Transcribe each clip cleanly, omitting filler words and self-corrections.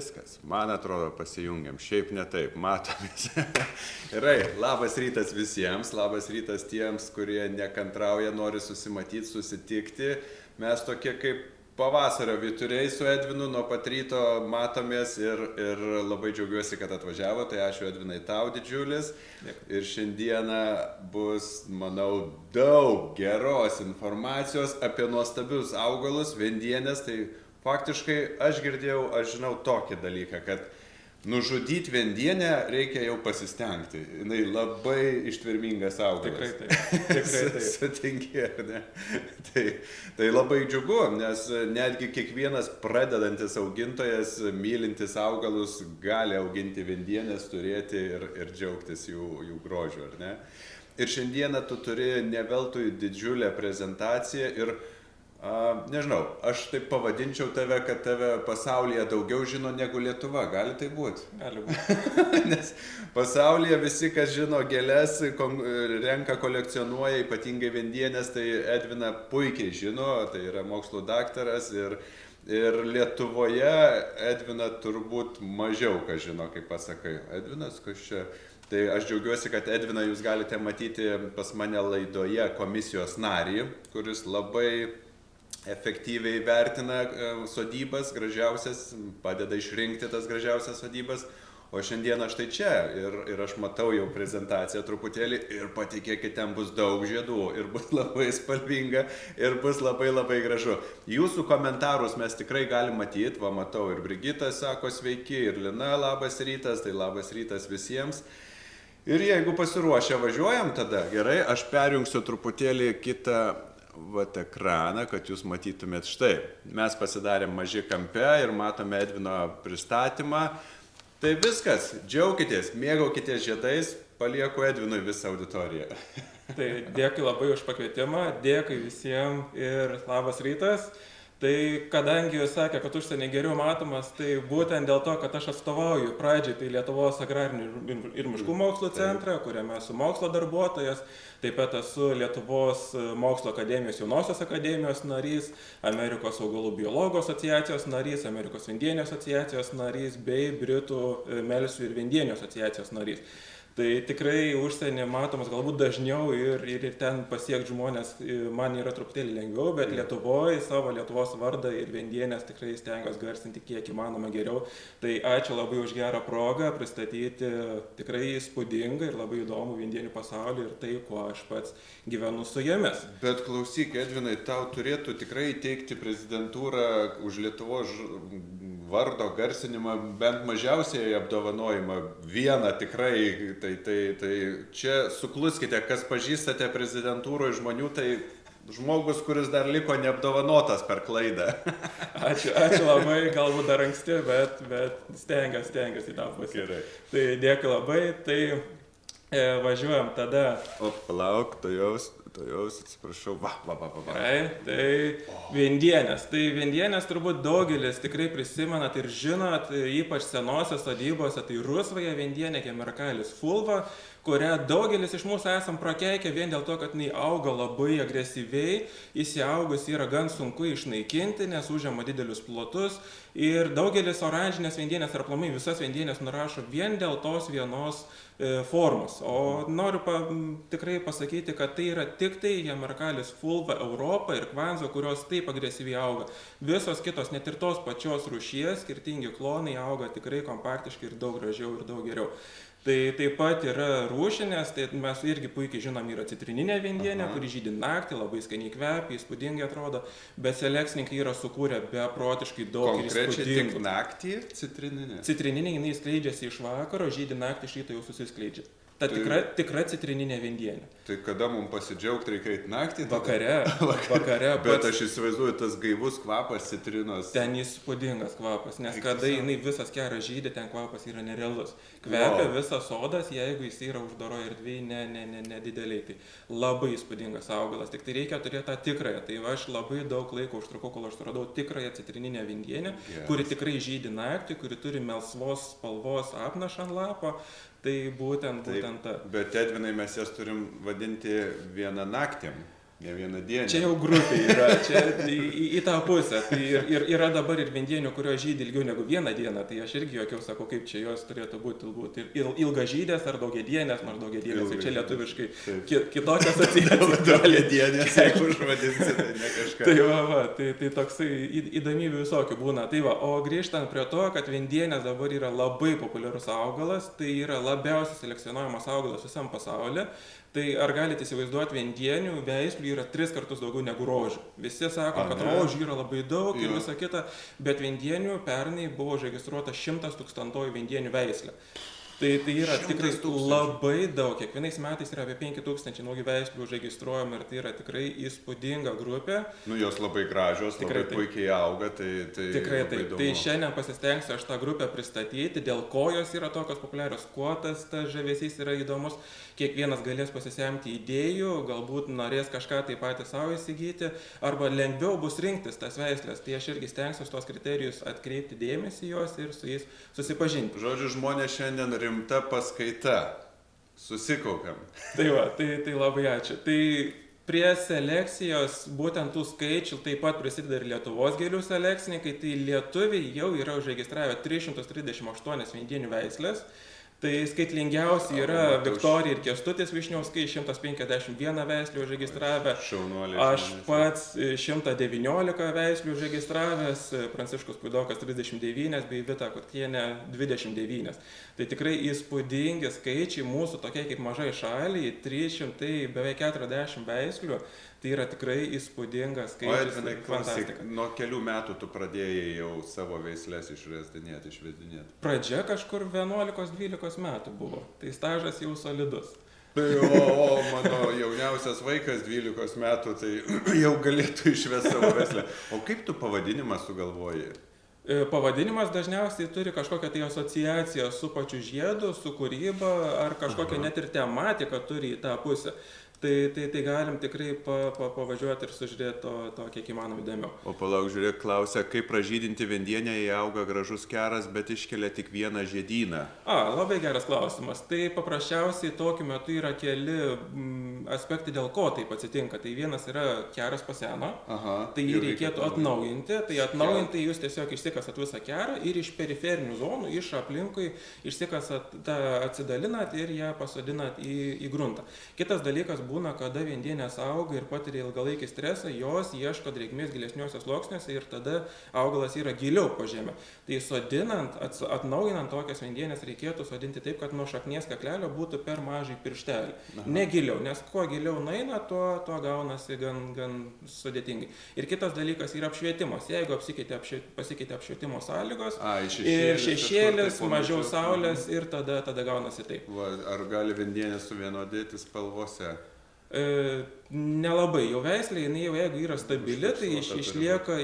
viskas. Man atrodo, pasijungiam. Šiaip ne taip, matomės. Gerai, labas rytas visiems, labas rytas tiems, kurie nekantrauja, nori susimatyti, susitikti. Mes tokie kaip pavasario vyturiai su Edvinu nuo pat ryto matomės ir labai džiaugiuosi, kad atvažiavo. Tai ačiū Edvinai tau didžiulis. Ir šiandieną bus, manau, daug geros informacijos apie nuostabius augalus, vendienės. Tai faktiškai aš žinau tokį dalyką, kad nužudyti vendienę reikia jau pasistengti. Jis labai ištvermingas augalas. Tikrai taip. Sutinki, ar ne? Tai labai džiugu, nes netgi kiekvienas pradedantis augintojas, mylintis augalus, gali auginti vendienės, turėti ir džiaugtis jų grožiu, ar ne? Ir šiandieną tu turi ne veltui didžiulę prezentaciją ir nežinau, aš taip pavadinčiau tave, kad tave pasaulyje daugiau žino negu Lietuva. Gali tai būti? Gali būti. Nes pasaulyje visi, kas žino gėles, renka, kolekcionuoja, ypatingai vendienės, tai Edvina puikiai žino, tai yra mokslo daktaras ir Lietuvoje Edvina turbūt mažiau kas žino, kaip pasakai. Edvinas, kas čia? Tai aš džiaugiuosi, kad Edviną jūs galite matyti pas mane laidoje komisijos narį, kuris labai efektyviai vertina sodybas, gražiausias, padeda išrinkti tas gražiausias sodybas, o šiandieną štai čia ir aš matau jau prezentaciją truputėlį ir patikėkit, ten bus daug žiedų ir bus labai spalvinga ir bus labai labai gražu. Jūsų komentarus mes tikrai galim matyti, va matau ir Brigita sako sveiki, ir Lina labas rytas, tai labas rytas visiems. Ir jeigu pasiruošę važiuojam tada, gerai, aš perjungsiu truputėlį kitą ekraną, kad jūs matytumėt štai. Mes pasidarėm maži kampe ir matome Edvino pristatymą. Tai viskas, džiaukitės, mėgaukitės žiedais, palieku Edvinui visą auditoriją. Tai dėkui labai už pakvietimą, dėkui visiems ir labas rytas. Tai kadangi jūs sakė, kad užsienį geriau matomas, tai būtent dėl to, kad aš atstovauju pradžiai tai Lietuvos agrarinių ir miškų mokslo centrą, kuriame esu mokslo darbuotojas, taip pat esu Lietuvos mokslo akademijos jaunosios akademijos narys, Amerikos augalų biologų asociacijos narys, Amerikos vendienių asociacijos narys bei Britų melsių ir vendienių asociacijos narys. Tai tikrai užsienį matomas galbūt dažniau ir ten pasiekti žmonės man yra truputėlį lengviau, bet Lietuvoje savo Lietuvos vardą ir vendienės tikrai stengiuosi garsinti kiek įmanoma geriau. Tai ačiū labai už gerą progą pristatyti tikrai įspūdingą ir labai įdomų vendienių pasaulį ir tai, kuo aš pats gyvenu su jomis. Bet klausyk, Edvinai, tau turėtų tikrai teikti prezidentūrą už Lietuvos vardo garsinimą, bent mažiausiai apdovanojimą. Vieną tikrai, tai čia sukluskite, kas pažįstate prezidentūroje žmonių, tai žmogus, kuris dar liko neapdovanotas per klaidą. Ačiū labai, galbūt dar anksti, bet stengiuosi į tą pusę. Gerai. Tai dėkui labai, tai važiuojam tada. O, palauk, to jaus, atsiprašau, va. Tai vendienės. Tai vendienės turbūt daugelis tikrai prisimenat ir žinot, ypač senosios sodybose, tai rusvąją vendienę, Kemerkalis fulva, kurią daugelis iš mūsų esam prakeikę vien dėl to, kad jinai auga labai agresyviai, įsiaugus yra gan sunku išnaikinti, nes užima didelius plotus ir daugelis oranžinės vendienės ar aplamai visas vendienės nurašo vien dėl tos vienos formos. O noriu tikrai pasakyti, kad tai yra tik tai Kemerkalis fulva Europa ir Kvanzo, kurios taip agresyviai auga. Visos kitos, net ir tos pačios rūšies, skirtingi klonai auga tikrai kompaktiškai ir daug gražiau ir daug geriau. Tai taip pat yra rūšinės, tai mes irgi puikiai žinom, yra citrininė vendienė, kuri žydi naktį, labai skaniai kvepia, įspūdingai atrodo, bet selekcininkai yra sukūrę beprotiškai daug ir įspūdingų. Konkrečiai tik naktį citrininė? Citrininė, jinai skleidžiasi iš vakaro, žydi naktį, iš ryto jau susiskleidžia. Ta tikra citrininė vendienė. Tai kada mums pasidžiaugti reikia eiti naktį? Vakare. Bet aš įsivaizduoju, tas gaivus kvapas citrinos. Ten įspūdingas kvapas, nes kada jinai visas keras žydi, ten kvapas yra nerealus. Kvepia visas sodas, jeigu jis yra uždaroje erdvėje, nedideliai. Tai labai įspūdingas augalas, tik tai reikia turėti tą tikrąją. Tai aš labai daug laiko užtrukau, kol aš suradau tikrąją citrininę vendienę, kuri tikrai žydi naktį, kuri turi melsvos spalvos apnašą ant lapo. Tai būtent ta. Bet Edvinai mes jas turim vadinti vienanaktėm. Ne vieną dieną. Čia jau grupė yra, čia į tą pusę. Tai ir yra dabar ir vendienių, kurios žydi ilgiau negu vieną dieną, tai aš irgi jokiau sakau, kaip čia jos turėtų būti ilgažydės ar daugiadienės, nors daugiadienės, tai čia lietuviškai kitokios asociacijos. Daugiadienės, jeigu užvadinsi, tai ne kažką. Tai toksai įdomybių visokių būna. Tai va, o grįžtant prie to, kad vendienės dabar yra labai populiarus augalas, tai yra labiausiai selekcionuojamas augalas visam pasaulyje. Tai ar galite įsivaizduoti, vendienių veislių yra 3 kartus daugiau negu rožių. Visi sako, kad rožių yra labai daug ir visa kita, bet vendienių pernai buvo užregistruota 100 000 vendienių veislė. Tai yra tikrai labai daug. Kiekvienais metais yra apie 5000 naujų veislių užregistruojama ir tai yra tikrai įspūdinga grupė. Nu, jos labai gražios, tikrai labai puikiai auga, tai tikrai taip. Tai šiandien pasistengsiu aš tą grupę pristatyti, dėl ko jos yra tokios populiarios, kuo tas žavesys yra įdomus. Kiekvienas galės pasisemti idėjų, galbūt norės kažką taip patys savo įsigyti, arba lengviau bus rinktis tas veislės. Tai aš irgi stengsiu tos kriterijus atkreipti dėmesį jos ir su jais susipažinti. Žodžiu, žmonės šiandien rimta paskaita. Susikaupiam. Tai labai ačiū. Tai prie selekcijos būtent tų skaičių taip pat prisideda ir Lietuvos gėlių selekcininkai. Tai lietuviai jau yra užregistravę 338 vendienių veislės. Tai skaitlingiausi yra Viktorija ir Kęstutis Višniauskai, 151 veislių užregistravę. Aš pats 119 veislių užregistravęs, Pranciškus Puidokas 39 bei Vita Kutkienė 29. Tai tikrai įspūdingi skaičiai mūsų tokiai kaip mažai šaliai, 300 beveik 40 veislių. Tai yra tikrai įspūdingas skaičius. O Edvinai, nuo kelių metų tu pradėjai jau savo veislės išvedinėti? Pradžia kažkur 11-12 metų buvo. Tai stažas jau solidus. O mano jauniausias vaikas 12 metų, tai jau galėtų išvesti savo veislę. O kaip tu pavadinimą sugalvoji? Pavadinimas dažniausiai turi kažkokią tai asociaciją su pačiu žiedu, su kūryba ar kažkokią net ir tematiką turi į tą pusę. Tai galim tikrai pavažiuoti ir sužiūrėti to kiek įmanoma įdomiau. O palauk, žiūrėk, klausia, kaip pražydinti vendienę, jei auga gražus keras, bet iškelia tik vieną žiedyną? Labai geras klausimas. Tai paprasčiausiai tokiu metu yra keli aspektai, dėl ko taip atsitinka. Tai vienas yra keras paseno, tai jį reikėtų atnaujinti. Tai atnaujinti jūs tiesiog išsikasat visą kerą ir iš periferinių zonų, iš aplinkui išsikasat, atsidalinat ir ją pasodinat į gruntą. Kitas dalykas būna, kada vendienės auga ir patiria ilgalaikį stresą, jos ieško drėgmės gilesniuose sluoksniuose ir tada augalas yra giliau po žemę. Tai sodinant, atnaujinant tokias vendienės reikėtų sodinti taip, kad nuo šaknies kaklelio būtų per mažai pirštelį. Ne giliau, nes kuo giliau nueina, tuo gaunasi gan sudėtingai. Ir kitas dalykas yra apšvietimas. Jeigu pasikeitė apšvietimo sąlygos ir šešėlis, mažiau saulės ir tada gaunasi taip. Ar gali vendienės suvienodėti spalvose? Nelabai. Jau veislė, jinai jau jeigu yra stabili, tai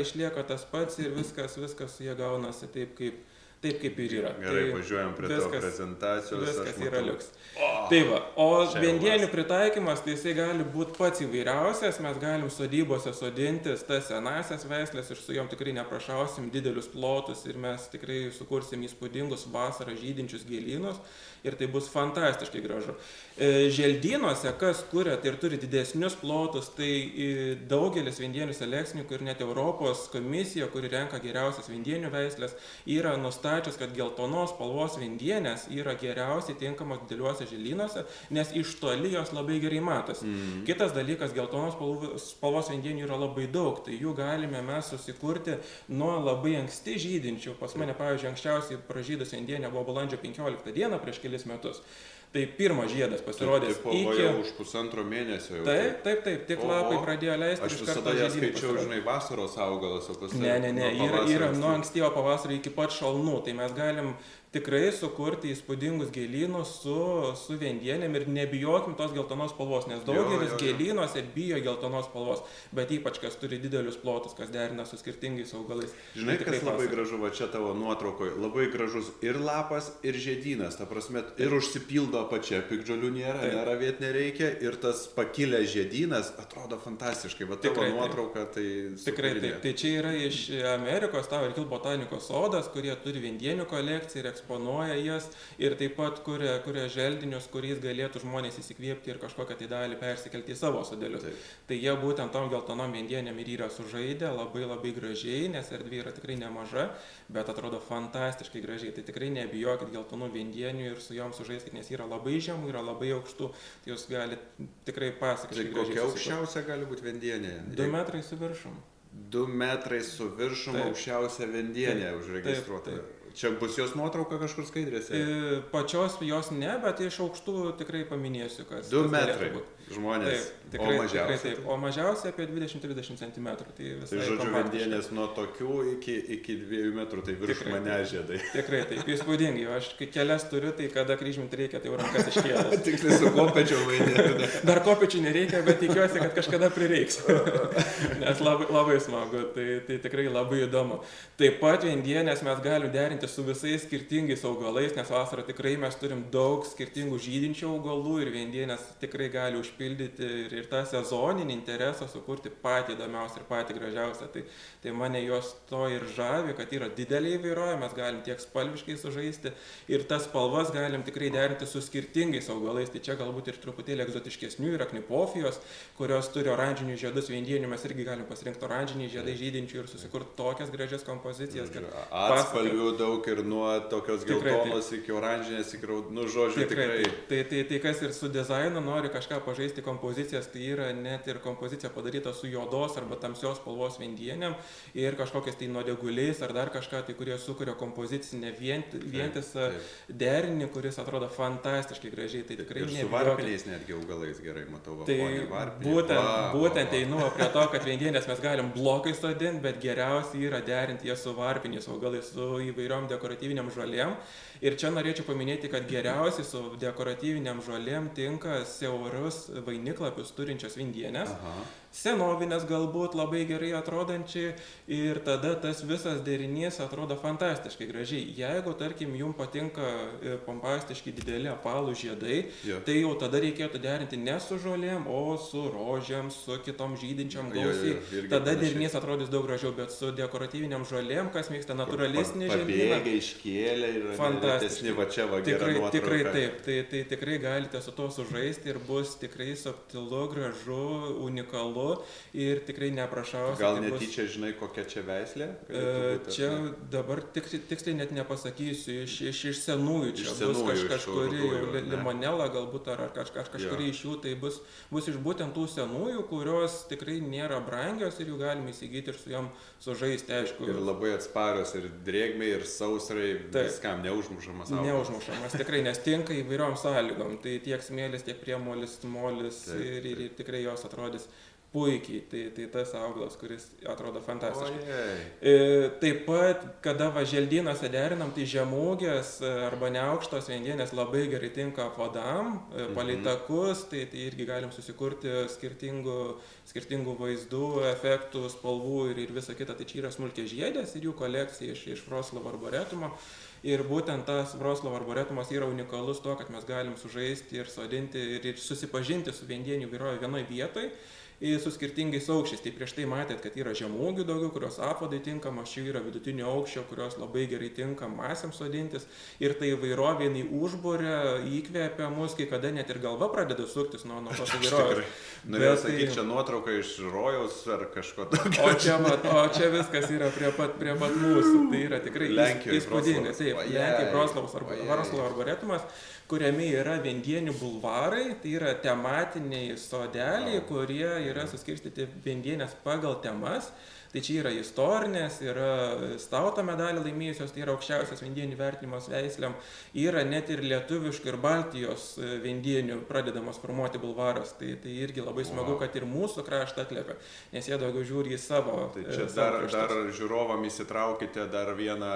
išlieka tas pats ir viskas jie gaunasi taip kaip ir yra. Gerai, važiuojam prie to prezentacijos. Viskas yra liuks. Tai va, o vendienių pritaikymas, tai jisai gali būti pats įvairiausias, mes galim sodybose sodintis tas senasias veislės ir su jom tikrai neprašausim didelius plotus ir mes tikrai sukursim įspūdingus vasarą žydinčius gėlynus ir tai bus fantastiškai gražu. Želdynuose, kas kuria tai ir turi didesnius plotus, tai daugelis vendienių selekcininkų ir net Europos komisija, kuri renka geriausias vendienių veislės, yra nustačius, kad geltonos spalvos vendienės yra geriausiai tinkamos dideliuose želdynuose, nes iš toli jos labai gerai matosi. Kitas dalykas, geltonos spalvos vendienių yra labai daug, tai jų galime mes susikurti nuo labai anksti žydinčių. Pas mane, pavyzdžiui, anksčiausiai pražydus vendienė buvo balandžio 15 dieną prieš kelis metus. Tai pirmas žiedas pasirodys jau už pusantro mėnesio. Taip, tik lapai pradėjo leisti. Aš visada ją skaičiau, žinai, vasaros augalas, o pas tai... Ne, yra nuo ankstyvo pavasario iki pat šalnų, tai mes galim tikrai sukurti įspūdingus gėlynus su vendienėm ir nebijokim tos geltonos spalvos, nes daugelis gėlynuose bijo geltonos spalvos, bet ypač kas turi didelius plotus, kas derina su skirtingais augalais. Žinai, kas labai gražu, va čia tavo nuotraukoje, labai gražus ir lapas, ir žiedynas, ta prasme, ir užsipildo grunto apačia, piktžolių nėra vietinė reikia ir tas pakilęs žiedynas atrodo fantastiškai, va tavo nuotrauka tai... Tikrai taip, tai čia yra iš Amerikos Tower Hill botanikos sodas, kurie turi viendienių kolekciją ir eksponuoja jas ir taip pat kuria želdinius, kuriais galėtų žmonės įsikvėpti ir kažkokią tai dalį persikelti į savo sodelius. Tai jie būtent tom geltonom viendienėm ir yra sužaidę labai gražiai, nes erdvė yra tikrai nemaža, bet atrodo fantastiškai gražiai. Tai tikrai nebijokit geltonų viendienių ir su jom sužaiskit, nes yra labai žemų, yra labai aukštų, tai jūs galite tikrai pasakiškai gražiai. Kokia aukščiausia gali būti viendienė? 2 metrai su viršum. 2 metrai su viršum aukščiausia viendienė užregistruota. Čia bus jos nuotrauka kažkur skaidrėse? Pačios jos ne, bet iš aukštų tikrai paminėsiu, kas 2 metrai žmonės, tikrai, o mažiausiai? Tikrai taip, o mažiausiai apie 20-30 cm. Tai žodžiu, viendienės nuo tokių iki 2 metrų, tai virš mane žiedai. Tikrai taip, įspūdingai. Aš kelias turiu, tai kada kryžminti reikia, tai jau rankas iškėlęs. Tiksliai su kopečiu vaidinti. Dar kopečių nereikia, bet tikiuosi, kad kažkada prireiks. Nes labai smagu, tai tikrai labai įdomu. Taip pat viendienės mes galim derinti su visais skirtingais augalais, nes vasarą tikrai mes turim daug skirtingų žydinčių augalų ir viendienės tikrai gali užpildyti ir tą sezoninį interesą sukurti patį įdomiausią ir patį gražiausią. Tai mane jos to ir žavi, kad yra didelė įvairovė, mes galim tiek spalviškai sužaisti ir tas spalvas galim tikrai derinti su skirtingais augalais. Tai čia galbūt ir truputėlį egzotiškesnių yra knipofijos, kurios turi oranžinius žiedus, viendienių mes irgi galim pasirinkti oranžiniai žiedai žydinčių ir susikurti tokias gražias kompozicijas. Atspalvių daug ir nuo tokios geltonos iki oranžinės, iki žodžiu tikrai. Tai kas ir su dizainu nori kažką pažaisti kompozicijas, tai yra net ir kompozicija padaryta su juodos arba tamsios spalvos viendienėm ir kažkokiais tai nuodeguliais ar dar kažką, tai kurie sukuria kompozicinę vientisą derinį, kuris atrodo fantastiškai gražiai. Tai tikrai ir su varpiniais netgi augalais gerai matau. Tai būtent einu prie to, kad viendienės mes galim blokai sodinti, bet geriausia yra derinti jas su varpiniais augalais, su įvairiom dekoratyviniam žolėm. Ir čia norėčiau paminėti, kad geriausiai su dekoratyviniam žolėm tinka siaurus vainiklapius turinčios viendienės, senovinės galbūt labai gerai atrodančiai ir tada tas visas derinys atrodo fantastiškai gražiai. Jeigu, tarkim, jums patinka pompastiški dideli apvalų žiedai, tai jau tada reikėtų derinti ne su žolėm, o su rožėm, su kitom žydinčiam gausiai. Tada derinys atrodys daug gražiau, bet su dekoratyviniam žolėm, kas mėgsta naturalistinį žiedyną. Pabėgę, iškėlę ir fantastiškai. Va čia va gera nuotrauka. Tikrai taip, tai tikrai galite su to sužaisti ir bus tikrai subtilu, gražu, unikalu ir tikrai neprašausi. Gal netyčia žinai, kokia čia veislė? Čia dabar tiksliai net nepasakysiu, iš senųjų čia bus kažkuri limonela galbūt ar kažkuri iš jų, tai bus iš būtent tų senųjų, kurios tikrai nėra brangios ir jų galima įsigyti ir su jom sužaisti, aišku. Ir labai atsparios ir drėgmei, ir sausrai, viskam neužmušamas augalas. Neužmušamas, tikrai, nes tinka įvairiom sąlygom, tai tiek smėlis, tiek priemolis, molis ir tikrai jos atrodys puikiai, tai tas augalas, kuris atrodo fantastiškai. Taip pat, kada želdynuose derinam, tai žemūgės arba neaukštos viendienės labai gerai tinka apvadam, palei takus, tai irgi galim susikurti skirtingų vaizdų, efektų, spalvų ir visą kitą. Tai čia yra smulkiažiedės ir jų kolekcija iš Wroclaw arboretumo. Ir būtent tas Wroclaw arboretumas yra unikalus tuo, kad mes galim sužaisti ir sodinti ir susipažinti su viendienių įvairovė vienoje vietoje su skirtingais aukščiais. Tai prieš tai matėt, kad yra žemūgių daugiau, kurios apvadai tinkamos, čia yra vidutinio aukščio, kurios labai gerai tinka masėm sodintis. Ir tai įvairovė jinai užburia, įkvėpia mus, kai kada net ir galva pradeda suktis nuo tos įvairovės. Norėjau sakyti, čia nuotrauka iš rojaus ar kažko tokio. O čia viskas yra prie pat mūsų. Tai yra tikrai įspūdingas. Lenkijai Wroclaw arboretumas, kuriame yra viendienių bulvarai, tai yra tematiniai sodeliai, kurie yra suskirstyti viendienės pagal temas. Tai čia yra istorinės, yra Stauto medalį laimėjusios, tai yra aukščiausias viendienių vertinimas veisliam. Yra net ir lietuviškų ir Baltijos viendienių pradedamas formuoti bulvaras. Tai irgi labai smagu, kad ir mūsų kraštą atliepia, nes jie daugiau žiūri į savo. Tai čia dar žiūrovam įsitraukite dar vieną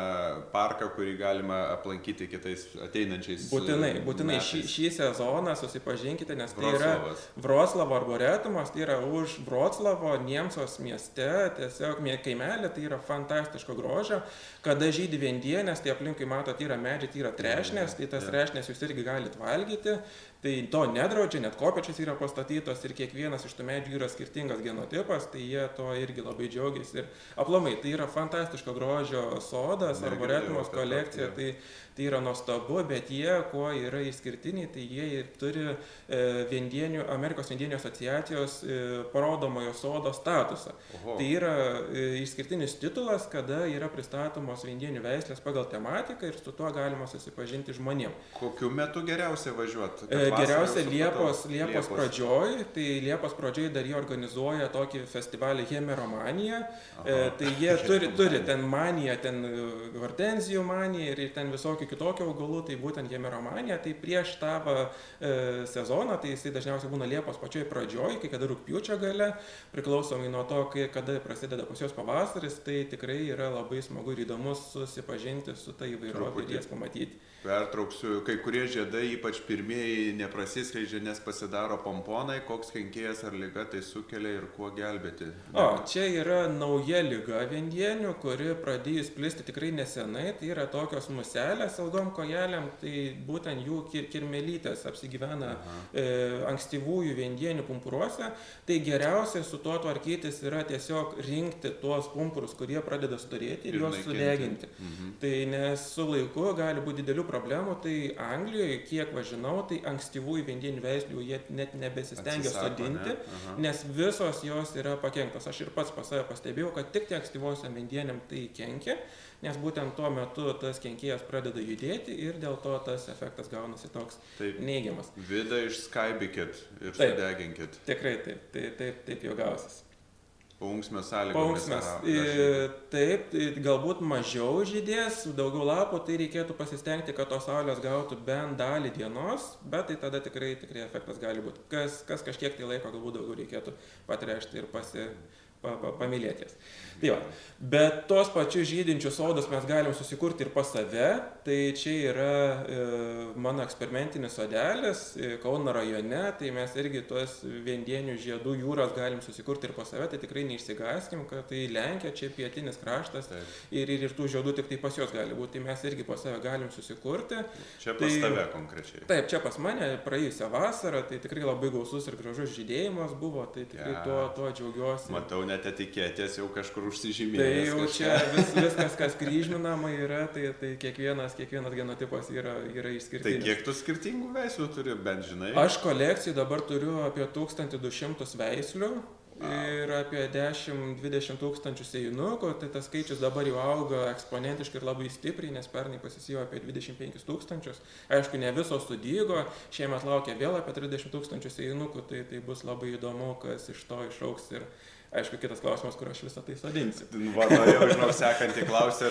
parką, kurį galima aplankyti kitais ateinančiais. Būtinai šį sezoną susipažinkite, nes tai yra Wroclaw arboretumas, tai yra už Wroclawo, Niemcos mieste, ties tiesiog kaimelė, tai yra fantastiško grožio. Kada žydi vendienės, tai aplinkui matot, yra medžiai, tai yra trešnės, tai tas trešnės jūs irgi galite valgyti. Tai to nedraudžia, net kopėčios yra pastatytos ir kiekvienas iš tų medžių yra skirtingas genotipas, tai jie to irgi labai džiaugiasi. Ir aplamai, tai yra fantastiško grožio sodas, arboretumos kolekcija, tai yra nuostabu, bet jie, kuo yra išskirtiniai, tai jie turi Amerikos vendienių asociacijos parodomojo sodo statusą. Oho. Tai yra išskirtinis titulas, kada yra pristatomos vendienių veislės pagal tematiką ir su tuo galima susipažinti žmonėm. Kokiu metu geriausia važiuoti? Geriausia Liepos pradžioj, tai Liepos pradžioj dar jie organizuoja tokį festivalį Hemeromanija, tai jie turi ten maniją, ten hortenzijų maniją ir ten visokių kitokių augalų, tai būtent Hemeromanija, tai prieš tą sezoną, tai jisai dažniausiai būna Liepos pačioj pradžioj, kai kada rugpjūčio gale, priklausomai nuo to, kada prasideda pas juos pavasaris, tai tikrai yra labai smagu ir įdomu susipažinti su ta įvairovė ir jas pamatyti. Pertrauksiu, kai kurie žiedai, ypač pirmieji, neprasiskleidžia, nes pasidaro pomponai, koks kenkėjas ar liga tai sukelia ir kuo gelbėti. Čia yra nauja liga vendienių, kuri pradėjus plisti tikrai nesenai, tai yra tokios muselės ilgom kojelėm, tai būtent jų kirmelytės apsigyvena ankstyvųjų vendienių pumpuruose, tai geriausia su tuo tvarkytis yra tiesiog rinkti tuos pumpurus, kurie pradeda storėti ir juos sudeginti. Tai nes su laiku gali būti didelių problemų, tai Anglijoje, kiek žinau, tai ankstyvųjų vendienių veislių jie net nebesistengia sodinti, nes visos jos yra pakenktos. Aš ir pats pas save pastebėjau, kad tik ankstyvosiam vendieniam tai kenkia, nes būtent tuo metu tas kenkėjas pradeda judėti ir dėl to tas efektas gaunasi toks neigiamas. Vidą išskaibykit ir sudeginkit. Tikrai taip jau gausis. Paunksmės sąlygomis. Taip, galbūt mažiau žydės, daugiau lapų, tai reikėtų pasistengti, kad tos saulės gautų bent dalį dienos, bet tai tada tikrai efektas gali būti. Kas kažkiek tai laiko galbūt daugiau reikėtų patrešti ir pamylėti jas. Tai bet tos pačius žydinčius sodus mes galim susikurti ir pas save, tai čia yra mano eksperimentinis sodelis Kauno rajone, tai mes irgi tuos vendienių žiedų jūras galim susikurti ir pas save, tai tikrai neišsigąskim, kad tai Lenkija, čia pietinis kraštas ir tų žiedų tik tai pas juos gali būti, tai mes irgi pas save galim susikurti. Čia pas tave konkrečiai? Taip, čia pas mane praėjusią vasarą, tai tikrai labai gausus ir gražus žydėjimas buvo, tai tikrai tuo džiaugiuosi. Matau, net etiketės jau kažkur užsižymėjęs. Tai jau čia viskas, kas kryžminama yra, tai kiekvienas genotipas yra išskirtinis. Tai kiek tu skirtingų veislių turi, bent žinai? Aš kolekcijų dabar turiu apie 1200 veislių ir apie 10-20 tūkstančių sėjinukų, tai tas skaičius dabar jau auga eksponentiškai ir labai stipriai, nes pernai pasisijo apie 25 tūkstančius. Aišku, ne visos sudygo, šiemet laukia vėl apie 30 tūkstančių sėjinukų, tai bus labai įdomu, kas iš to išaugs ir aišku, kitas klausimas, kur aš visą tai sodinsiu. Jau žinau, sekantį klausimą,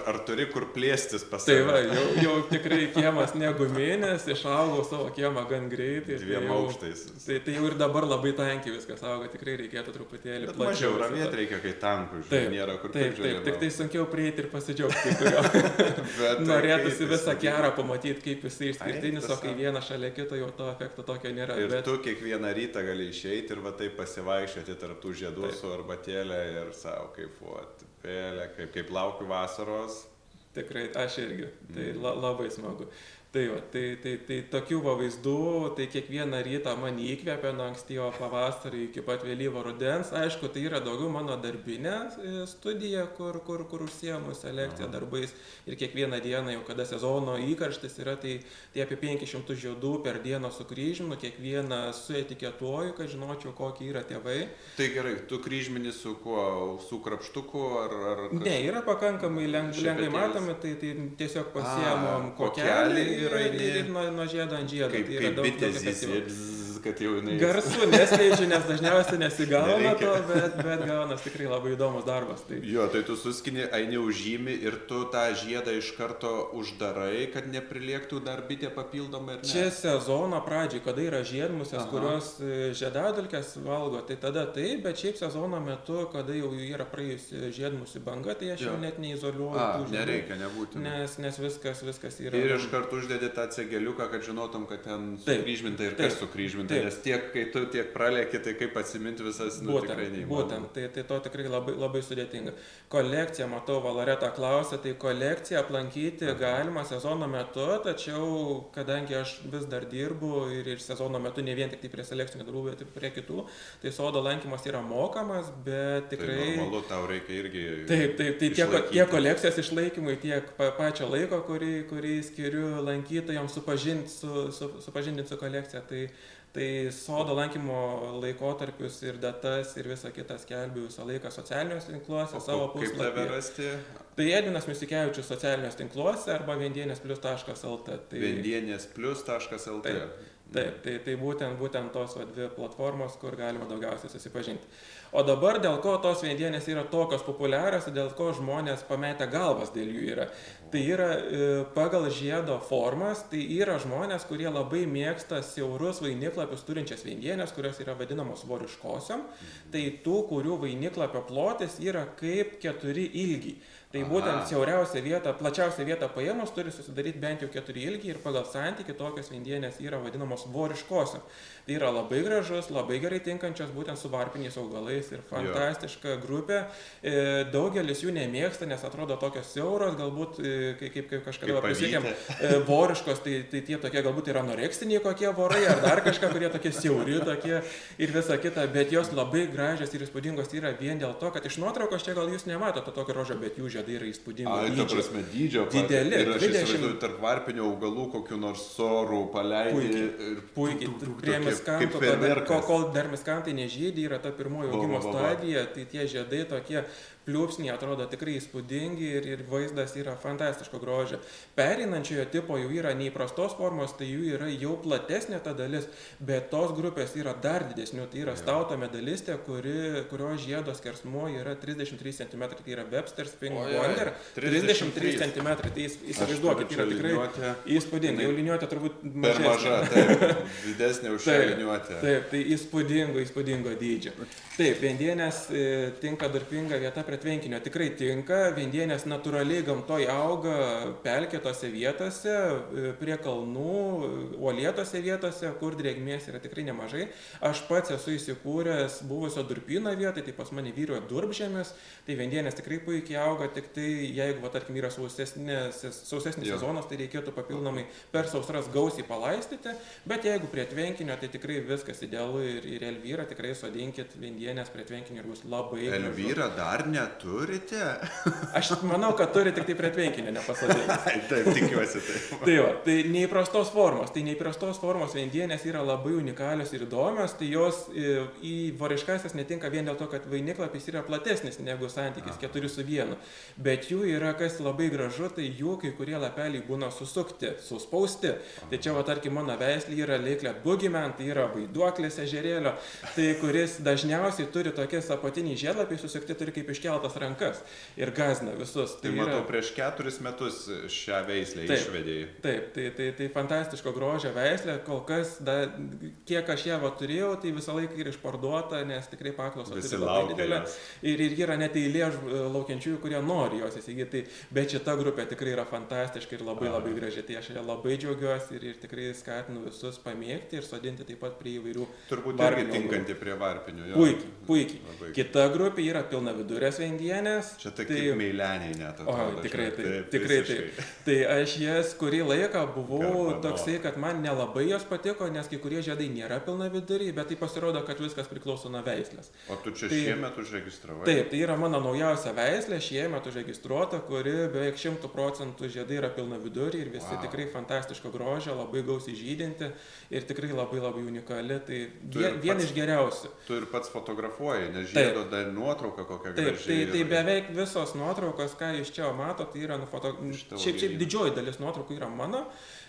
ar turi kur plėstis pas save? Tai jau tikrai kiemas neguminis, išaugau savo kiemą gan greitai. 2 aukštais. Tai jau ir dabar labai tankiai viskas auga, tikrai reikėtų truputėlį plačiau. Mažiau ravėti reikia, kai tankų, nėra kur taip, tik tai sunkiau prieiti ir pasidžiaugti. Norėtųsi visą kerą pamatyti, kaip jisai išskirtinis, o kai vieną šalia kito jau to efekto tokio nėra. Ir tu kiekvieną rytą gali išeiti ir va taip pasivaikščioti tarp tų žiedų su arbatėlė ir savo kaifuoti, pėlė, kaip laukiu vasaros. Tikrai, aš irgi, tai labai smagu. Tai tokių vaizdų, tai kiekvieną rytą mane įkvepia nuo ankstyvo pavasario iki pat vėlyvo rudens. Aišku, tai yra daugiau mano darbinė studija, kur užsiemu selekciją darbais ir kiekvieną dieną, jau kada sezono įkarštis yra, tai apie 500 žiedų per dieną sukryžminu, kiekvieną suetiketuoju, kad žinočiau, kokie yra tėvai. Tai gerai, tu kryžmini su kuo? Su krapštuku ar Ne, yra pakankamai lengvai matomi, tai tiesiog pasiemam kokelį ir nuo žiedo ant žiedo. Kaip bitės kad jau jinai... Garsu neskleidžiu, nes dažniausiai nesigauna to, bet gaunas tikrai labai įdomus darbas. Jo, tai tu suskini, eini užžymi ir tu tą žiedą iš karto uždarai, kad nepriliektų dar bitė papildomai, ar ne? Čia sezono pradžiai, kada yra žiedmusės, kurios žiedadulkes valgo, tai tada taip, bet šiaip sezono metu, kada jau yra praėjusi žiedmusių banga, tai aš jau net neizoliuoju. Nereikia, nebūtina. Nes viskas yra... Ir iš karto uždedi tą cegeliuką, kad žinotum, kad ten sukryžminta ir kas sukryžminta. Nes tiek, kai tu tiek pralėki, tai kaip atsiminti visas, tikrai neįmanoma. Būtent, tai to tikrai labai, labai sudėtinga. Kolekcija, matau, Valareta klausė, tai kolekciją aplankyti galima sezono metu, tačiau kadangi aš vis dar dirbu ir sezono metu ne vien tik tai prie selekcinių darbų, bet ir prie kitų, tai sodo lankymas yra mokamas, bet tikrai... Tai normalu, tau reikia irgi... Taip, tai tiek kolekcijos išlaikymui, tiek pačio laiko, kurį skiriu lankytojams supažindinti su kolekcija, tai sodo lankymo laikotarpius ir datas ir visą kitą skelbiu visą laiką socialiniuose tinkluose, savo puslapyje. Kaip tave rasti? Tai Edvinas Misiukevičius socialiniuose tinkluose arba vendienėsplius.lt. Vendienėsplius.lt. Taip, tai būtent tos dvi platformos, kur galima daugiausiai susipažinti. O dabar dėl ko tos vendienės yra tokios populiarios, dėl ko žmonės pametę galvas dėl jų yra. Tai yra pagal žiedo formas, tai yra žmonės, kurie labai mėgsta siaurus vainiklapius turinčias vendienės, kurios yra vadinamos voriškosiom. Tai tų, kurių vainiklapio plotis yra kaip 4 ilgiai. Tai būtent siauriausia vieta, plačiausia vieta paėmus turi susidaryti bent jau 4 ilgiai ir pagal santykį tokios vendienės yra vadinamos voriškosiom. Tai yra labai gražus, labai gerai tinkančios būtent su varpiniais augalais ir fantastiška grupė. Daugelis jų nemėgsta, nes atrodo tokios siauros, galbūt, kaip kažkada pasakėm, voriškos, tai tie tokie galbūt yra anoreksiniai kokie vorai ar dar kažką, kurie tokie siauri tokie ir visa kita, bet jos labai gražios ir įspūdingos yra vien dėl to, kad iš nuotraukos čia gal jūs nematote tokio rožio, bet jų žiedai yra įspūdingo dydžio. Ta prasme, dydžio. Dideli. Ir aš įsivaizduoju, tarp varpinių augalų kokių nors sorų paleidį. Puikiai. Prie miskanto, kol dar miskantai nežydi, yra ta pirmoji augimo stadija, tai tie žiedai tokie pliūpsniai atrodo tikrai įspūdingi ir vaizdas yra fantastiško grožio. Pereinančiojo tipo jau yra neįprastos formos, tai jų yra jau platesnė ta dalis, bet tos grupės yra dar didesnių. Tai yra stauto medalistė, kurio žiedo skersmuo yra 33 cm, tai yra Webster's Pink Wonder. 33 cm, tai įsivaizduokit, yra tikrai įspūdinga. Jau liniuotė turbūt mažesnė. Per maža, taip, didesnė už šią liniuotę. Taip, tai įspūdingo dydžio. Taip, vendienės tinka durpinga vieta prie tvenkinio, tikrai tinka. Vendienės natūraliai gamtoje auga pelkėtose vietose, prie kalnų, uolėtose vietose, kur drėgmės yra tikrai nemažai. Aš pats esu įsikūręs buvusio durpyno vietoj, tai pas mane vyrauja durpžemis, tai vendienės tikrai puikiai auga, tik tai jeigu, tarkim, yra sausesnis sezonas, tai reikėtų papildomai per sausras gausiai palaistyti, bet jeigu prie tvenkinio, tai tikrai viskas idealu ir Elvyrą tikrai sodinkit vendienės prie tvenkinio ir bus labai gražu. Elvyrą dar neturite? Aš manau, kad turi tik tai prie tvenkinio nepasodinti. Taip, tikiuosi taip. Tai neįprastos formos vendienės yra labai unikalios ir įdomios, tai jos į voriškasias netinka vien dėl to, kad vainiklapis yra platesnis negu santykis 4:1, bet jų yra kas labai gražu, tai jų kai kurie lapeliai būna suspausti. Tai čia, tarkim, mano veislė yra Lakelet Boogeyman, tai yra vaiduoklis ežerėlio, tai kuris dažniausiai turi tokias apatiniai žiedlapiai susukti, turi kaip iškeltas rankas ir gąsdina visus. Tai matau, prieš 4 metus šią veislę išvedėjai. Taip, tai fantastiško grožio veislė, kol kas, kiek aš ją turėjau, tai visą laiką yra išparduota, nes tikrai paklausa turi labai didelę. Ir yra net eilė laukiančiųjų, kurie nori jos įsigyti, bet šita grupė tikrai yra fantastiška ir labai graži. Tai aš ją labai džiaugiuosi ir tikrai skatinu visus pamėgti ir sodinti taip pat prie įvairių turbūt irgi tinkanti prie varpinių. Puikiai. Kita grupė yra pilnavidurės vendienės. Čia tai kaip meileniai net atrodo. Tikrai taip. Tai aš jas kurį laiką buvau toksai, kad man nelabai jos patiko, nes kai kurie žiedai nėra pilnaviduriai, bet tai pasirodo, kad viskas priklauso nuo veislės. O tu čia šiemet užregistravai? Taip, tai yra mano naujausia veislė, šiemet užregistruota, kuri beveik 100% žiedai yra pilnaviduriai ir visi tikrai fantastiško grožio, labai gausiai žydinti ir tikrai labai unikali. Tai vien iš geriausių. Tu ir pats fotografuoji, nes žiedo dar nuotrauka kokia graži. Tai beveik visos nuotraukos, ką iš čia mato, tai yra šiaip didžioji dalis nuotraukų yra mano,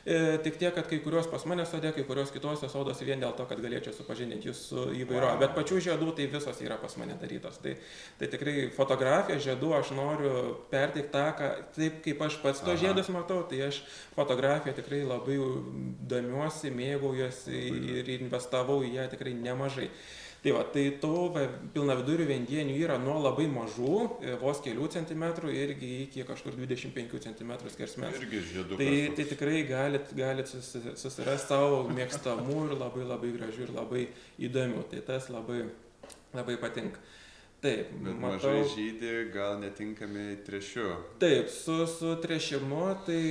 tik tiek, kad kai kurios pas mane sode, kai kurios kitose sodose vien dėl to, kad galėčiau supažindinti jūs su įvairovė. Bet pačių žiedų tai visos yra pas mane darytos. Tai tikrai fotografija žiedų aš noriu perteikti tą, taip kaip aš pats to žiedus matau, tai aš fotografiją tikrai labai domiuosi, mėgaujuosi ir investavau į ją tikrai nemažai. Tai va, tai tų pilnavidurių vendienių yra nuo labai mažų, vos kelių centimetrų, irgi iki kažkur 25 centimetrų skersmens. Irgi žiedukas. Tai tikrai galit susirasti savo mėgstamų ir labai gražių ir labai įdomių. Tai tas labai patinka. Taip, bet mažai žydi, gal netinkami trešiu. Taip, su trešimu, tai...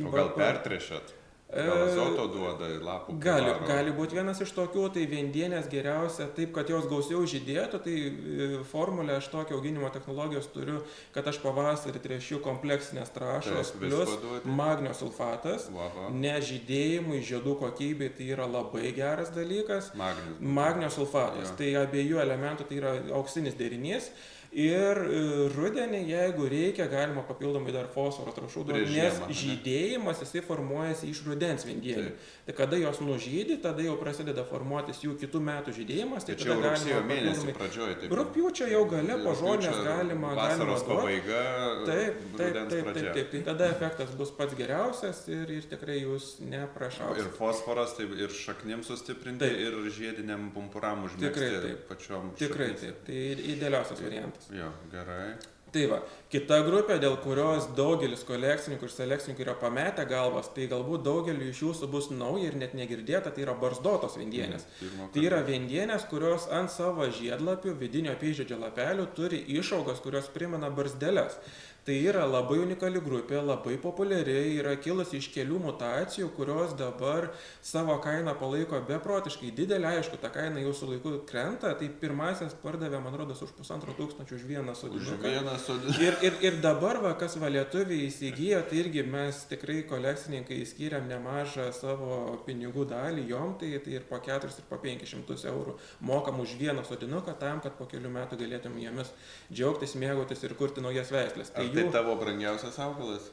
O gal pertrešat? Gal azoto duoda lapų? Gali būti vienas iš tokių, tai vendienės geriausia, taip, kad jos gausiau žydėtų, tai formulę aš tokio auginimo technologijos turiu, kad aš pavasarį trešiu kompleksinės trąšos plus magnio sulfatas, nežydėjimui, žiedų kokybei tai yra labai geras dalykas. Magnio sulfatas, tai abiejų elementų tai yra auksinis derinys. Ir rudenį, jeigu reikia, galima papildomai dar fosforo trąšų duoti, nes žydėjimas jisai formuojasi iš rudens vendienių. Tai kada jos nužydi, tada jau prasideda formuotis jų kitų metų žydėjimas. Tai čia rugsėjo mėnesį pradžioje. Rugpjūčio jau gale, po žolės galima vasaros pabaiga, rudens pradžia. Taip, tai tada efektas bus pats geriausias ir tikrai jūs neprašausite. Ir fosforas, tai ir šaknims sustiprinti, ir žiediniam pumpuram užmėgsti pačiom šaknis. Tikrai taip, tai idealiausias variantas. Jo, gerai. Tai va, kita grupė, dėl kurios daugelis kolekcininkų ir selekcininkų yra pametę galvas, tai galbūt daugeliu iš jūsų bus nauja ir net negirdėta, tai yra barzdotos vendienės. Tai yra vendienės, kurios ant savo žiedlapių, vidinio apyžiedžio lapelių turi išaugas, kurios primena barzdeles. Tai yra labai unikali grupė, labai populiari, yra kilusi iš kelių mutacijų, kurios dabar savo kainą palaiko beprotiškai didelė. Aišku, ta kaina jau su laiku krenta, tai pirmasis pardavė, man rodos, už 1500 už vieną sodinuką. Ir dabar, kas lietuviai įsigijo, tai irgi mes tikrai kolekcininkai skiriam nemažą savo pinigų dalį jom, tai ir po 4 ir po 500 eurų mokam už vieną sodinuką tam, kad po kelių metų galėtum jomis džiaugtis, mėgautis ir kurti naujas veislės. Tai tavo brangiausias augalas?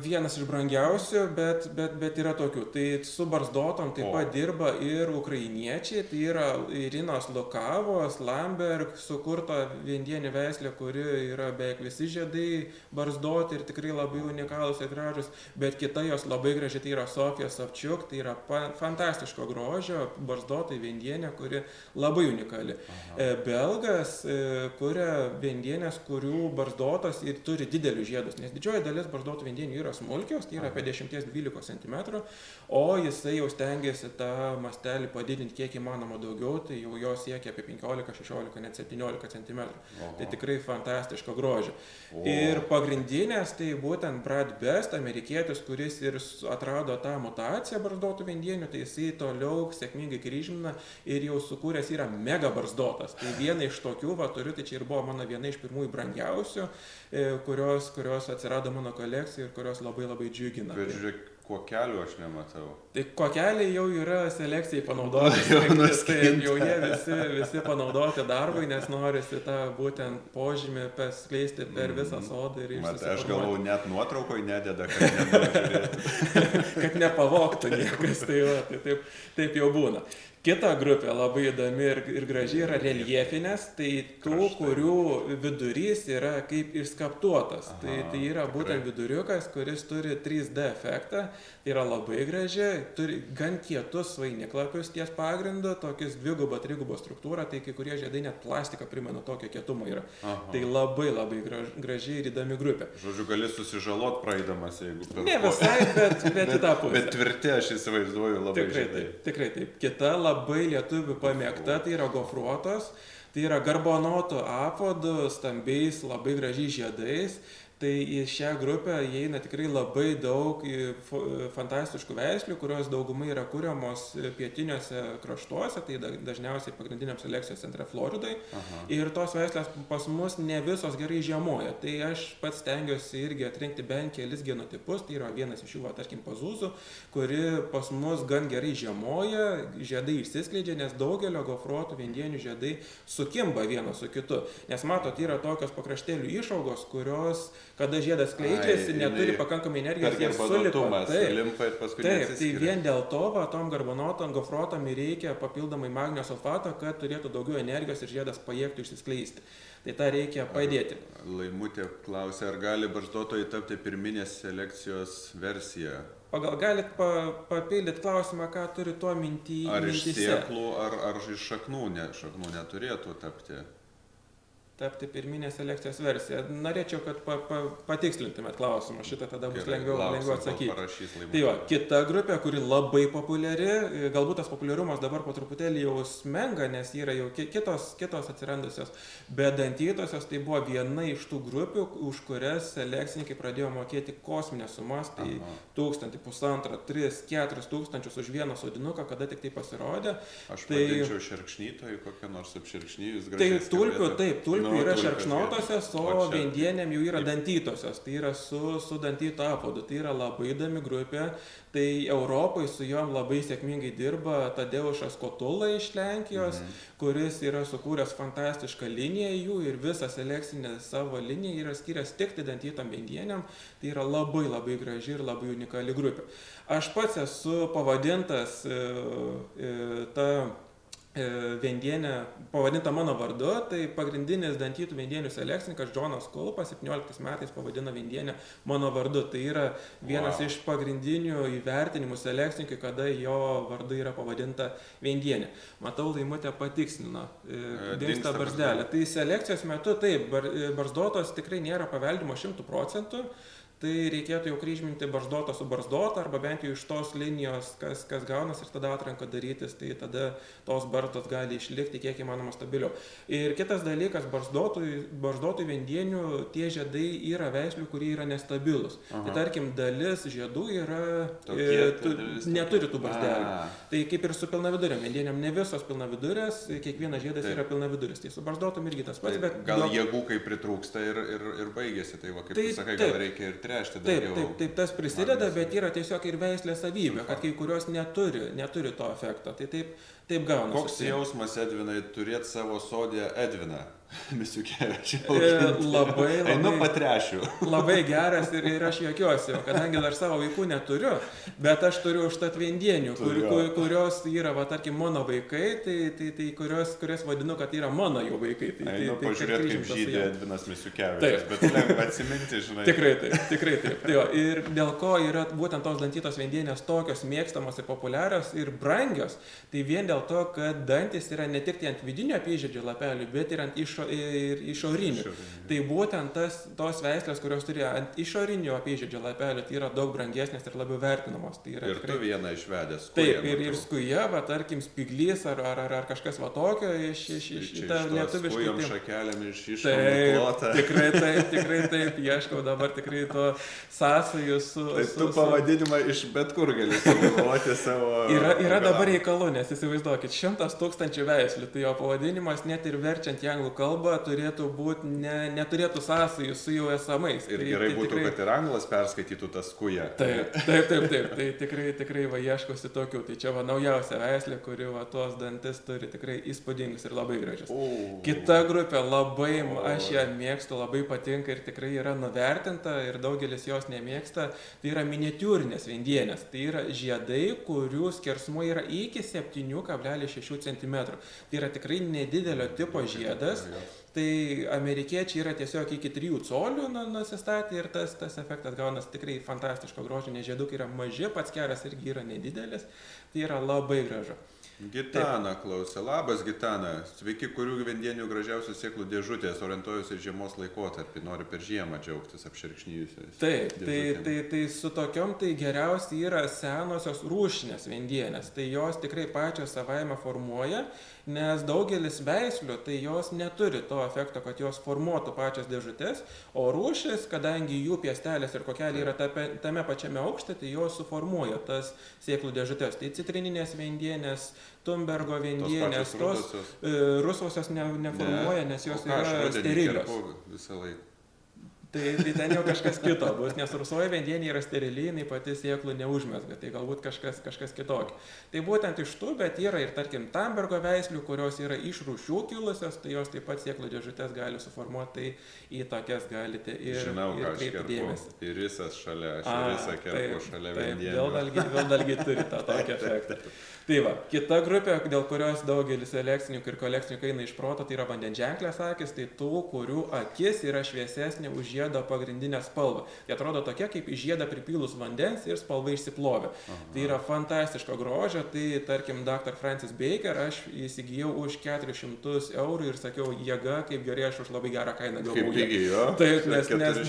Vienas iš brangiausių, bet yra tokių. Tai su barzdotom taip pat dirba ir ukrainiečiai, tai yra Irinos Lukavos, Lamberg sukurta vendienė veislė, kuri yra beveik visi žiedai barzdoti ir tikrai labai unikalūs ir gražus, bet kita jos labai graži, tai yra Sofija Savčiuk, tai yra fantastiško grožio barzdotai vendienė, kuri labai unikali. Belgas kuria vendienės, kurių barzdotos ir turi didelius žiedus, nes didžioji dalis barzdotų vendienių yra smulkios, tai yra apie 10-12 cm, o jisai jau stengiasi tą mastelį padidinti kiek įmanoma daugiau, tai jau jo siekia apie 15-16, net 17 cm. Tai tikrai fantastiško grožio. Ir pagrindinės, tai būtent Brad Best, amerikietis, kuris ir atrado tą mutaciją barzdotų vendienių, tai jisai toliau sėkmingai kryžmina ir jau sukūręs yra mega barzdotas. Tai viena iš tokių, turiu, tai čia ir buvo mano viena iš pirmųjų brangiausių, kurios atsirado mano kolekcijai ir kurios labai džiugina. Bet žiūrėk, kokelių aš nematau. Tai kokeliai jau yra selekcijai panaudoti. Tai jau jie visi panaudoti darbui, nes norisi tą būtent požymį skleisti per visą sodą ir išsiformuoti. Aš galvau, net nuotraukoje nededa, kad nenoriu. Kad nepavogtų niekas, tai taip jau būna. Kita grupė labai įdomi ir graži yra reljefinės, tai tų, kurių vidurys yra kaip išskaptuotas. Tai yra būtent viduriukas, kuris turi 3D efektą, tai yra labai graži, turi gan kietus vainiklapius ties pagrindu, tokius 2-3 struktūrą, tai kai kurie žiedai net plastiką primena, tokio kietumo yra. Tai labai graži ir įdomi grupė. Žodžiu, gali susižalot praeidamas, jeigu... Ne visai, bet į tą pusę. Bet tvirti aš įsivaizduoju labai žiedai. Tikrai taip. Kita labai lietuvių pamėgta, tai yra gofruotos, tai yra garbonuotų apvadų, stambiais, labai gražiais žiedais. Tai į šią grupę įeina tikrai labai daug fantastiškų veislių, kurios daugumai yra kuriamos pietiniuose kraštuose, tai dažniausiai pagrindiniam selekcijos centre Floridai. Ir tos veislės pas mus ne visos gerai žiemoja. Tai aš pats stengiuosi irgi atrinkti bent kelis genotipus, tai yra vienas iš jų, tarkim, Pazuzų, kuri pas mus gan gerai žiemoja, žiedai išsiskleidžia, nes daugelio gofruotų vendienių žiedai sukimba vienas su kitu. Nes matot, yra tokios pakraštėlių išaugos, kurios kada žiedas skleidžiasi, neturi pakankamai energijos ir sulipa. Sulimpa ir paskui taip, tai vien dėl to, tom garbanotom gofrotom reikia papildomai magnio sulfato, kad turėtų daugiau energijos ir žiedas pajėgtų išsiskleisti. Tai tą reikia padėti. Laimutė klausia, ar gali barzdotojai tapti pirminės selekcijos versiją? Gal galit papildyti klausimą, ką turi tuo mintyje? Ar iš sėklų, ar iš šaknų neturėtų tapti pirminė selekcijos versija. Norėčiau, kad patikslintumėt klausimą, šitą tada bus lengviau atsakyti. Tai va, kita grupė, kuri labai populiari, galbūt tas populiarumas dabar po truputėlį jau smenga, nes yra jau kitos atsirandusios, bet dantytosios tai buvo viena iš tų grupių, už kurias selekcininkai pradėjo mokėti kosminės sumas, tai 1000, 1500, 3, 4 tūkstančius už vieną sodinuką, kada tik tai pasirodė. Aš padėčiau šerkšnytojų, kokią nors apšerkšnyjus gražiai skambėtų. Taip, yra šerkšnotosios, o viendienėm jau yra dantytosios, tai yra su dantyto apaudu, tai yra labai įdomi grupė, tai Europoje su jom labai sėkmingai dirba Tadeušas Kotula iš Lenkijos, kuris yra sukūręs fantastišką liniją jų ir visą selekcinę savo liniją yra skyręs tik tai dantytom viendienėm, tai yra labai labai graži ir labai unikali grupė. Aš pats esu pavadintas viendienė pavadinta mano vardu, tai pagrindinis dantytų viendienių selekcininkas Džonas Kulpas 17 metais pavadino viendienę mano vardu. Tai yra vienas iš pagrindinių įvertinimų selekcininkai, kada jo vardu yra pavadinta viendienė. Matau, Laimutė patikslino, dingsta barzdelė. Tai selekcijos metu taip, barzdotos tikrai nėra paveldimo 100%. Tai reikėtų jau kryžminti barzdotą su barzdota, arba bent jau iš tos linijos, kas gaunas ir tada atranką darytis, tai tada tos barzdos gali išlikti kiek įmanoma stabiliau. Ir kitas dalykas, barzdotų viendienių tie žiedai yra veislių, kurie yra nestabilus. Tai tarkim, dalis žiedų yra, neturi tų barzdelių. Tai kaip ir su pilnaviduriam viendieniam, ne visos pilnavidurės, kiekvienas žiedas yra pilnaviduris. Tai su barzdotom irgi tas pats. Gal jėgų kai pritrūksta ir baigėsi, tai va, kaip tu sakai, gal reikia ir trešti daugiau. Taip, tas prisideda, bet yra tiesiog ir veislės savybė, kad kai kurios neturi to efekto. Tai taip gaunasi. Koks jausmas, Edvinai, turėti savo sodė Edviną Misiukevičių? Einu patrešiu. Labai geras ir aš juokiuosi, kadangi dar savo vaikų neturiu, bet aš turiu užtat viendienių, kurios yra, tarkim, mano vaikai, tai kurios vadinu, kad yra mano jų vaikai. Einu pažiūrėti, kaip žydė Edvinas Misiukevičius, bet lengva atsiminti, žinai. Tikrai taip. Ir dėl ko yra būtent tos dantytos viendienės tokios mėgstamos ir populiarios ir brangios, tai vien dėl to, kad dantis yra ne tik ant vidinio apyžiedžio lapelių, bet ir ant išorinių. Tai būtent tos veislės, kurios turi ant išorinių apyžiedžio lapelių, tai yra daug brangesnės ir labiau vertinamos. Tai yra ir tu vieną išvedęs. Taip, ir skuja, tarkim, spiglys ar kažkas tokio iš lietuviškai. Skujom šakelėm iš išnuklota. Tikrai taip, ieškau dabar tikrai to sąsajų su... Tai tu pavadinimą iš bet kur gali sugalvoti savo... Yra dabar reikalų, nes įsivaizduokit, 100 000 veislių, tai jo pavadinimas net ir verčiant į anglų kalbą turėtų būti, neturėtų sąsajų su jau esamais. Ir gerai būtų, kad ir anglas perskaitytų tą skują. Taip. Tai tikrai ieškosi tokių. Tai čia naujausia veislė, kuri tuos dantis turi tikrai įspūdingus ir labai gražius. Kita grupė labai, aš ją mėgstu, labai patinka ir tikrai yra nuvertinta ir daugelis jos nemėgsta. Tai yra miniatiūrinės viendienės. Tai yra žiedai, kurių skersmuo yra iki 7,6 cm. Tai yra tikrai nedidelio tipo žiedas. Tai amerikiečiai yra tiesiog iki 3 colių nusistatę ir tas efektas gaunas tikrai fantastiško grožio, nes žiedukai yra maži, pats keras irgi yra nedidelis, tai yra labai gražu. Gitana klausia. Labas, Gitana. Sveiki, kurių viendienių gražiausių sėklų dėžutės orientuojusi žiemos laikotarpį, nori per žiemą džiaugtis apšerkšnijusiais. Tai su tokiom tai geriausiai yra senosios rūšinės viendienės, tai jos tikrai pačios savaime formuoja, nes daugelis veislių, tai jos neturi to efekto, kad jos formuotų pačias dėžutės, o rūšis, kadangi jų piestelės ir kokeliai yra tame pačiame aukšte, tai jos suformuoja tas sėklų dėžutės. Tai citrininės viendienės, Tumbergo viendienės, tos rusvosios neformuoja, nes jos yra sterilios. tai ten jau kažkas kito bus, nes rusvoji vendienė yra sterili, jinai pati sėklų neužmesga, tai galbūt kažkas kitokio. Tai būtent iš tų, bet yra ir tarkim Tambergo veislių, kurios yra iš rūšių kilusios, tai jos taip pat sėklų dėžutės gali suformuoti, tai į tokias galite ir kreipti dėmesį. Ir visas šalia, aš visą kerpu šalia vendienio. Vėl dalgi turi tą tokį efektą. Tai va, kita grupė, dėl kurios daugelis selekcininkų ir kolekcininkų eina iš proto, tai yra vandenženklės akis, tai tų, kurių akis yra šviesesnė už žiedo pagrindinę spalvą. Tai atrodo tokia, kaip į žiedą pripylus vandens ir spalva išsiplovė. Tai yra fantastiško grožio, tai tarkim Dr. Francis Baker aš įsigijau už 400 eurų ir sakiau, jėga, kaip gerai, aš už labai gerą kainą gavau. Kaip pigiai, jo? Taip, nes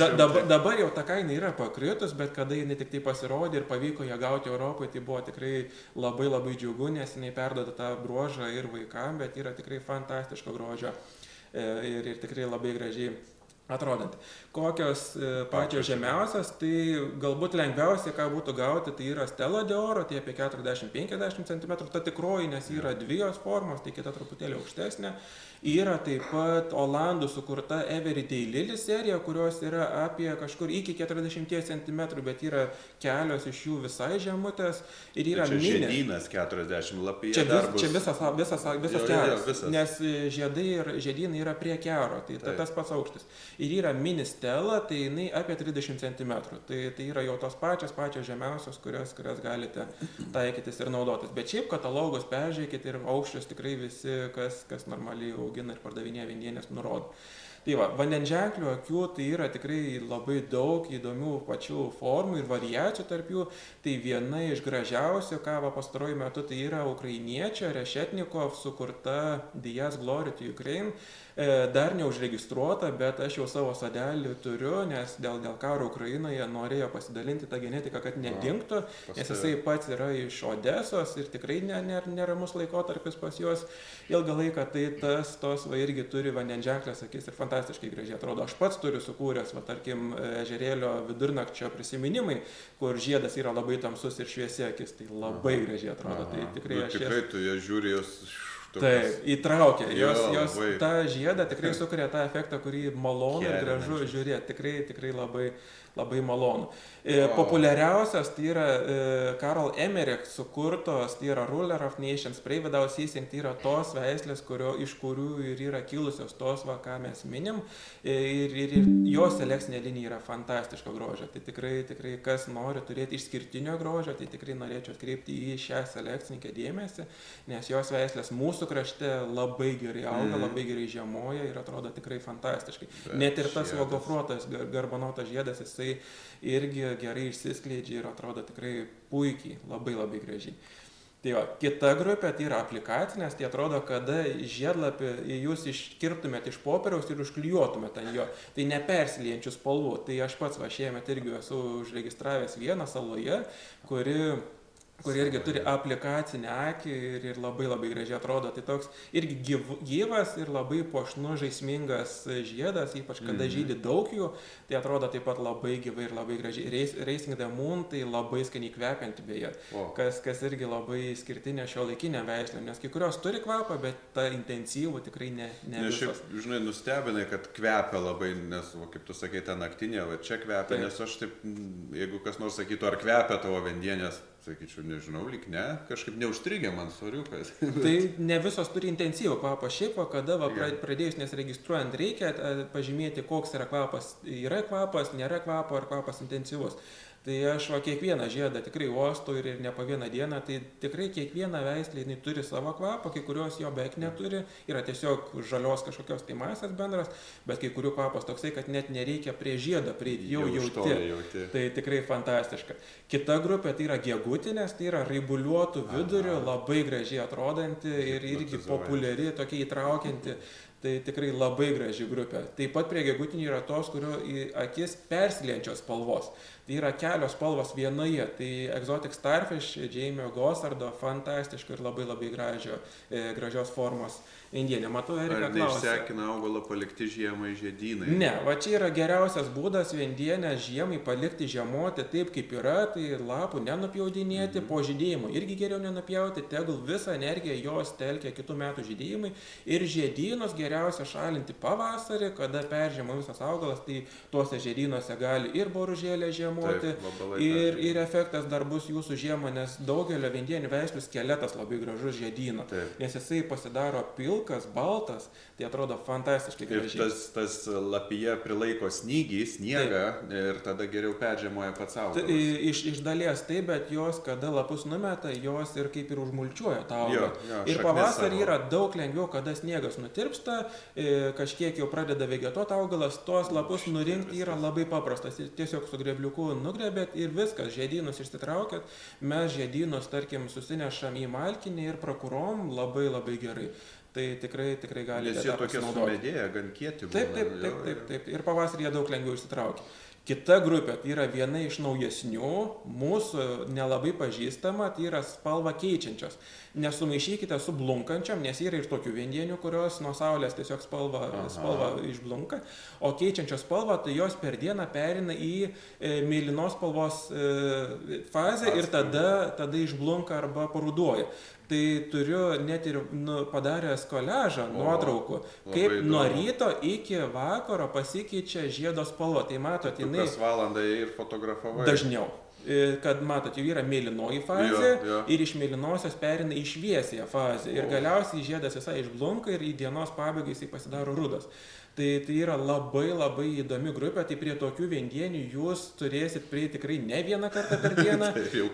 dabar jau ta kaina yra pakritus, bet kada jinai tik tai pasirodė ir pavyko ją gauti Europoje, tai buvo tikrai labai džiugu, nes jinai perduoda tą bruožą ir vaikam, bet yra tikrai fantastiško grožio ir tikrai labai gražiai atrodant. Kokios pačios žemiausios, tai galbūt lengviausia, ką būtų gauti, tai yra Stella d'Oro, tai apie 40-50 cm, ta tikroji, nes yra dvi jos formos, tai kita truputėlį aukštesnė. Yra taip pat Olandų sukurta Everyday Lily serija, kurios yra apie kažkur iki 40 cm, bet yra kelios iš jų visai žemutės. Ir yra mini. Čia žiedynas 40 lapyje. Čia visas kelias, nes žiedynai yra prie kero, tai tas pats aukštis. Ir yra mini Stella, tai jinai apie 30 cm. Tai yra jau tos pačios žemiausios, kurias galite taikytis ir naudotis. Bet šiaip katalogus peržiūrėkite ir aukščius tikrai visi, kas normaliai augina ir pardavinėja vendienės, nurodo. Tai va, vandenženklių akių tai yra tikrai labai daug įdomių pačių formų ir variacijų tarp jų. Tai viena iš gražiausių, ką pastaruoju metu, tai yra ukrainiečio Rešetnikov sukurta Diaz Glory to Ukraine. Dar neužregistruota, bet aš jau savo sodelį turiu, nes dėl karo Ukrainoje norėjo pasidalinti tą genetiką, kad nedingtų, nes jisai pats yra iš Odesos ir tikrai neramus laikotarpis pas juos ilgą laiką, tai tos irgi turi vandenženklės akis ir fantastiškai gražiai atrodo. Aš pats turiu sukūręs, tarkim, ežerėlio vidurnakčio prisiminimai, kur žiedas yra labai tamsus ir šviesi akis, tai labai gražiai atrodo. Tai tikrai tu ją žiūri jos... Taip, įtraukia. Jos tą žiedą tikrai sukuria tą efektą, kurį malonu ir gražu žiūrėti. Tikrai labai malonu. Populiariausias tai yra Karl Emmerich sukurtos, tai yra Ruler of Nations, Pray Without Ceasing, tai yra tos veislės, iš kurių ir yra kilusios tos, ką mes minim. Ir jos selekcinė linija yra fantastiško grožio. Tai tikrai kas nori turėti išskirtinio grožio, tai tikrai norėčiau atkreipti į šią selekcininkę dėmesį, nes jos veislės mūsų krašte labai gerai auga, labai gerai žiemoja ir atrodo tikrai fantastiškai. Net ir tas logofruotas garbanotas žiedas, jisai irgi gerai išsiskleidžia ir atrodo tikrai puikiai, labai gražiai. Tai va, kita grupė tai yra aplikacinės, tai atrodo, kada žiedlapį jūs iškirptumėte iš popieriaus ir užklijuotumėte ant jo, tai nepersiliejančių spalvų. Tai aš pats šiemet irgi esu užregistravęs vieną saloje, kuri irgi turi aplikacinę akį ir labai gražiai atrodo. Tai toks irgi gyvas ir labai puošnus, žaismingas žiedas, ypač kada žydi daug jų, tai atrodo taip pat labai gyvai ir labai gražiai. Racing the Moon tai labai skaniai kvepianti beje, kas irgi labai skirtinė šiuolaikinė veislė, nes kai kurios turi kvapą, bet ta intensyvų tikrai ne visos. Šiaip, žinai, nustebinai, kad kvepia labai, nes, kaip tu sakai, ta naktinė, va čia kvepia, nes aš taip, jeigu kas nors sakytų, ar kvepia tavo vendienės, sakyčiau, nežinau, lyg ne, kažkaip neužstrigė man soriukas. Tai ne visos turi intensyvų kvapą. Šiaip, kada pradėjus nesiregistruojant, reikia pažymėti, koks yra kvapas. Yra kvapas, nėra kvapo ar kvapas intensyvus. Tai aš kiekvieną žiedą tikrai uostau ir ne po vieną dieną, tai tikrai kiekviena veislė jinai turi savo kvapą, kai kurios jo beveik neturi, yra tiesiog žalios kažkokios tai masės bendras, bet kai kurių kvapas toksai, kad net nereikia prie žiedo prieiti, jau jauti. Tai tikrai fantastiška. Kita grupė tai yra gegutinės, tai yra raibuliuotų vidurių, labai gražiai atrodanti ir irgi populiari, tokia įtraukianti. Tai tikrai labai graži grupė. Taip pat prie gegutinių yra tos, kurio į akis persiliejančios spalvos. Tai yra kelios spalvos vienoje. Tai Exotic Starfish, Jamie Gossardo, fantastiška ir labai labai gražios formos indienė. Matau, Erika klausia. Ar neišsekina augalo palikti žiemai žiedynai? Ne, va čia yra geriausias būdas viendienę žiemai palikti žiemoti taip kaip yra, tai lapų nenupjaudinėti, po žydėjimo irgi geriau nenupjauti, tegul visą energiją jos telkia kitų metų žydėjimai ir žiedynus geriausia šalinti pavasarį, kada peržiemo visas augalas, tai tuose žiedynuose gali ir boružėlė žiemoti. Taip, ir efektas dar bus jūsų žiemą, nes daugelio viendienių veislių skeletas labai gražus žiedyno, nes jisai pasidaro pilkas, baltas, tai atrodo fantastiškai gražiai. Ir tas lapija prilaiko sniegą ir tada geriau peržiemoja pats augalas. Iš dalies taip, bet jos, kada lapus numeta, jos ir kaip ir užmulčiuoja tą augalą. Ir pavasarį yra daug lengviau, kada sniegas nutirpsta, kažkiek jau pradeda vegetuoti augalas, tuos lapus nurinkti yra labai paprastas. Tiesiog su grebliuku nugrebėt ir viskas, žiedynus išsitraukėt, mes žiedynus, tarkim, susinešam į malkinį ir prakurom labai labai gerai. Tai tikrai galite. Nes jie tokie sumedėję, gan kieti būna. Taip. Ir pavasarį jie daug lengviau išsitraukia. Kita grupė, tai yra viena iš naujesnių, mūsų nelabai pažįstama, tai yra spalvą keičiančios. Nesumaišykite su blunkančiam, nes yra ir tokių viendienių, kurios nuo saulės tiesiog spalva išblunka, o keičiančios spalvą, tai jos per dieną perina į mėlynos spalvos fazę ir tada išblunka arba paruduoja. Tai turiu net ir padaręs koliažą nuotraukų, kaip nuo ryto iki vakaro pasikeičia žiedo spalva. Tai matot, jinai... Kas valandą ir fotografavai? Dažniau. Kad matot, jau yra mėlynoji fazė ir iš mėlynosios perina į šviesiąją fazę. Ir galiausiai žiedas visai išblunka ir į dienos pabaigą jisai pasidaro rudas. Tai yra labai labai įdomi grupė, tai prie tokių viendienių jūs turėsit prieiti tikrai ne vieną kartą per dieną.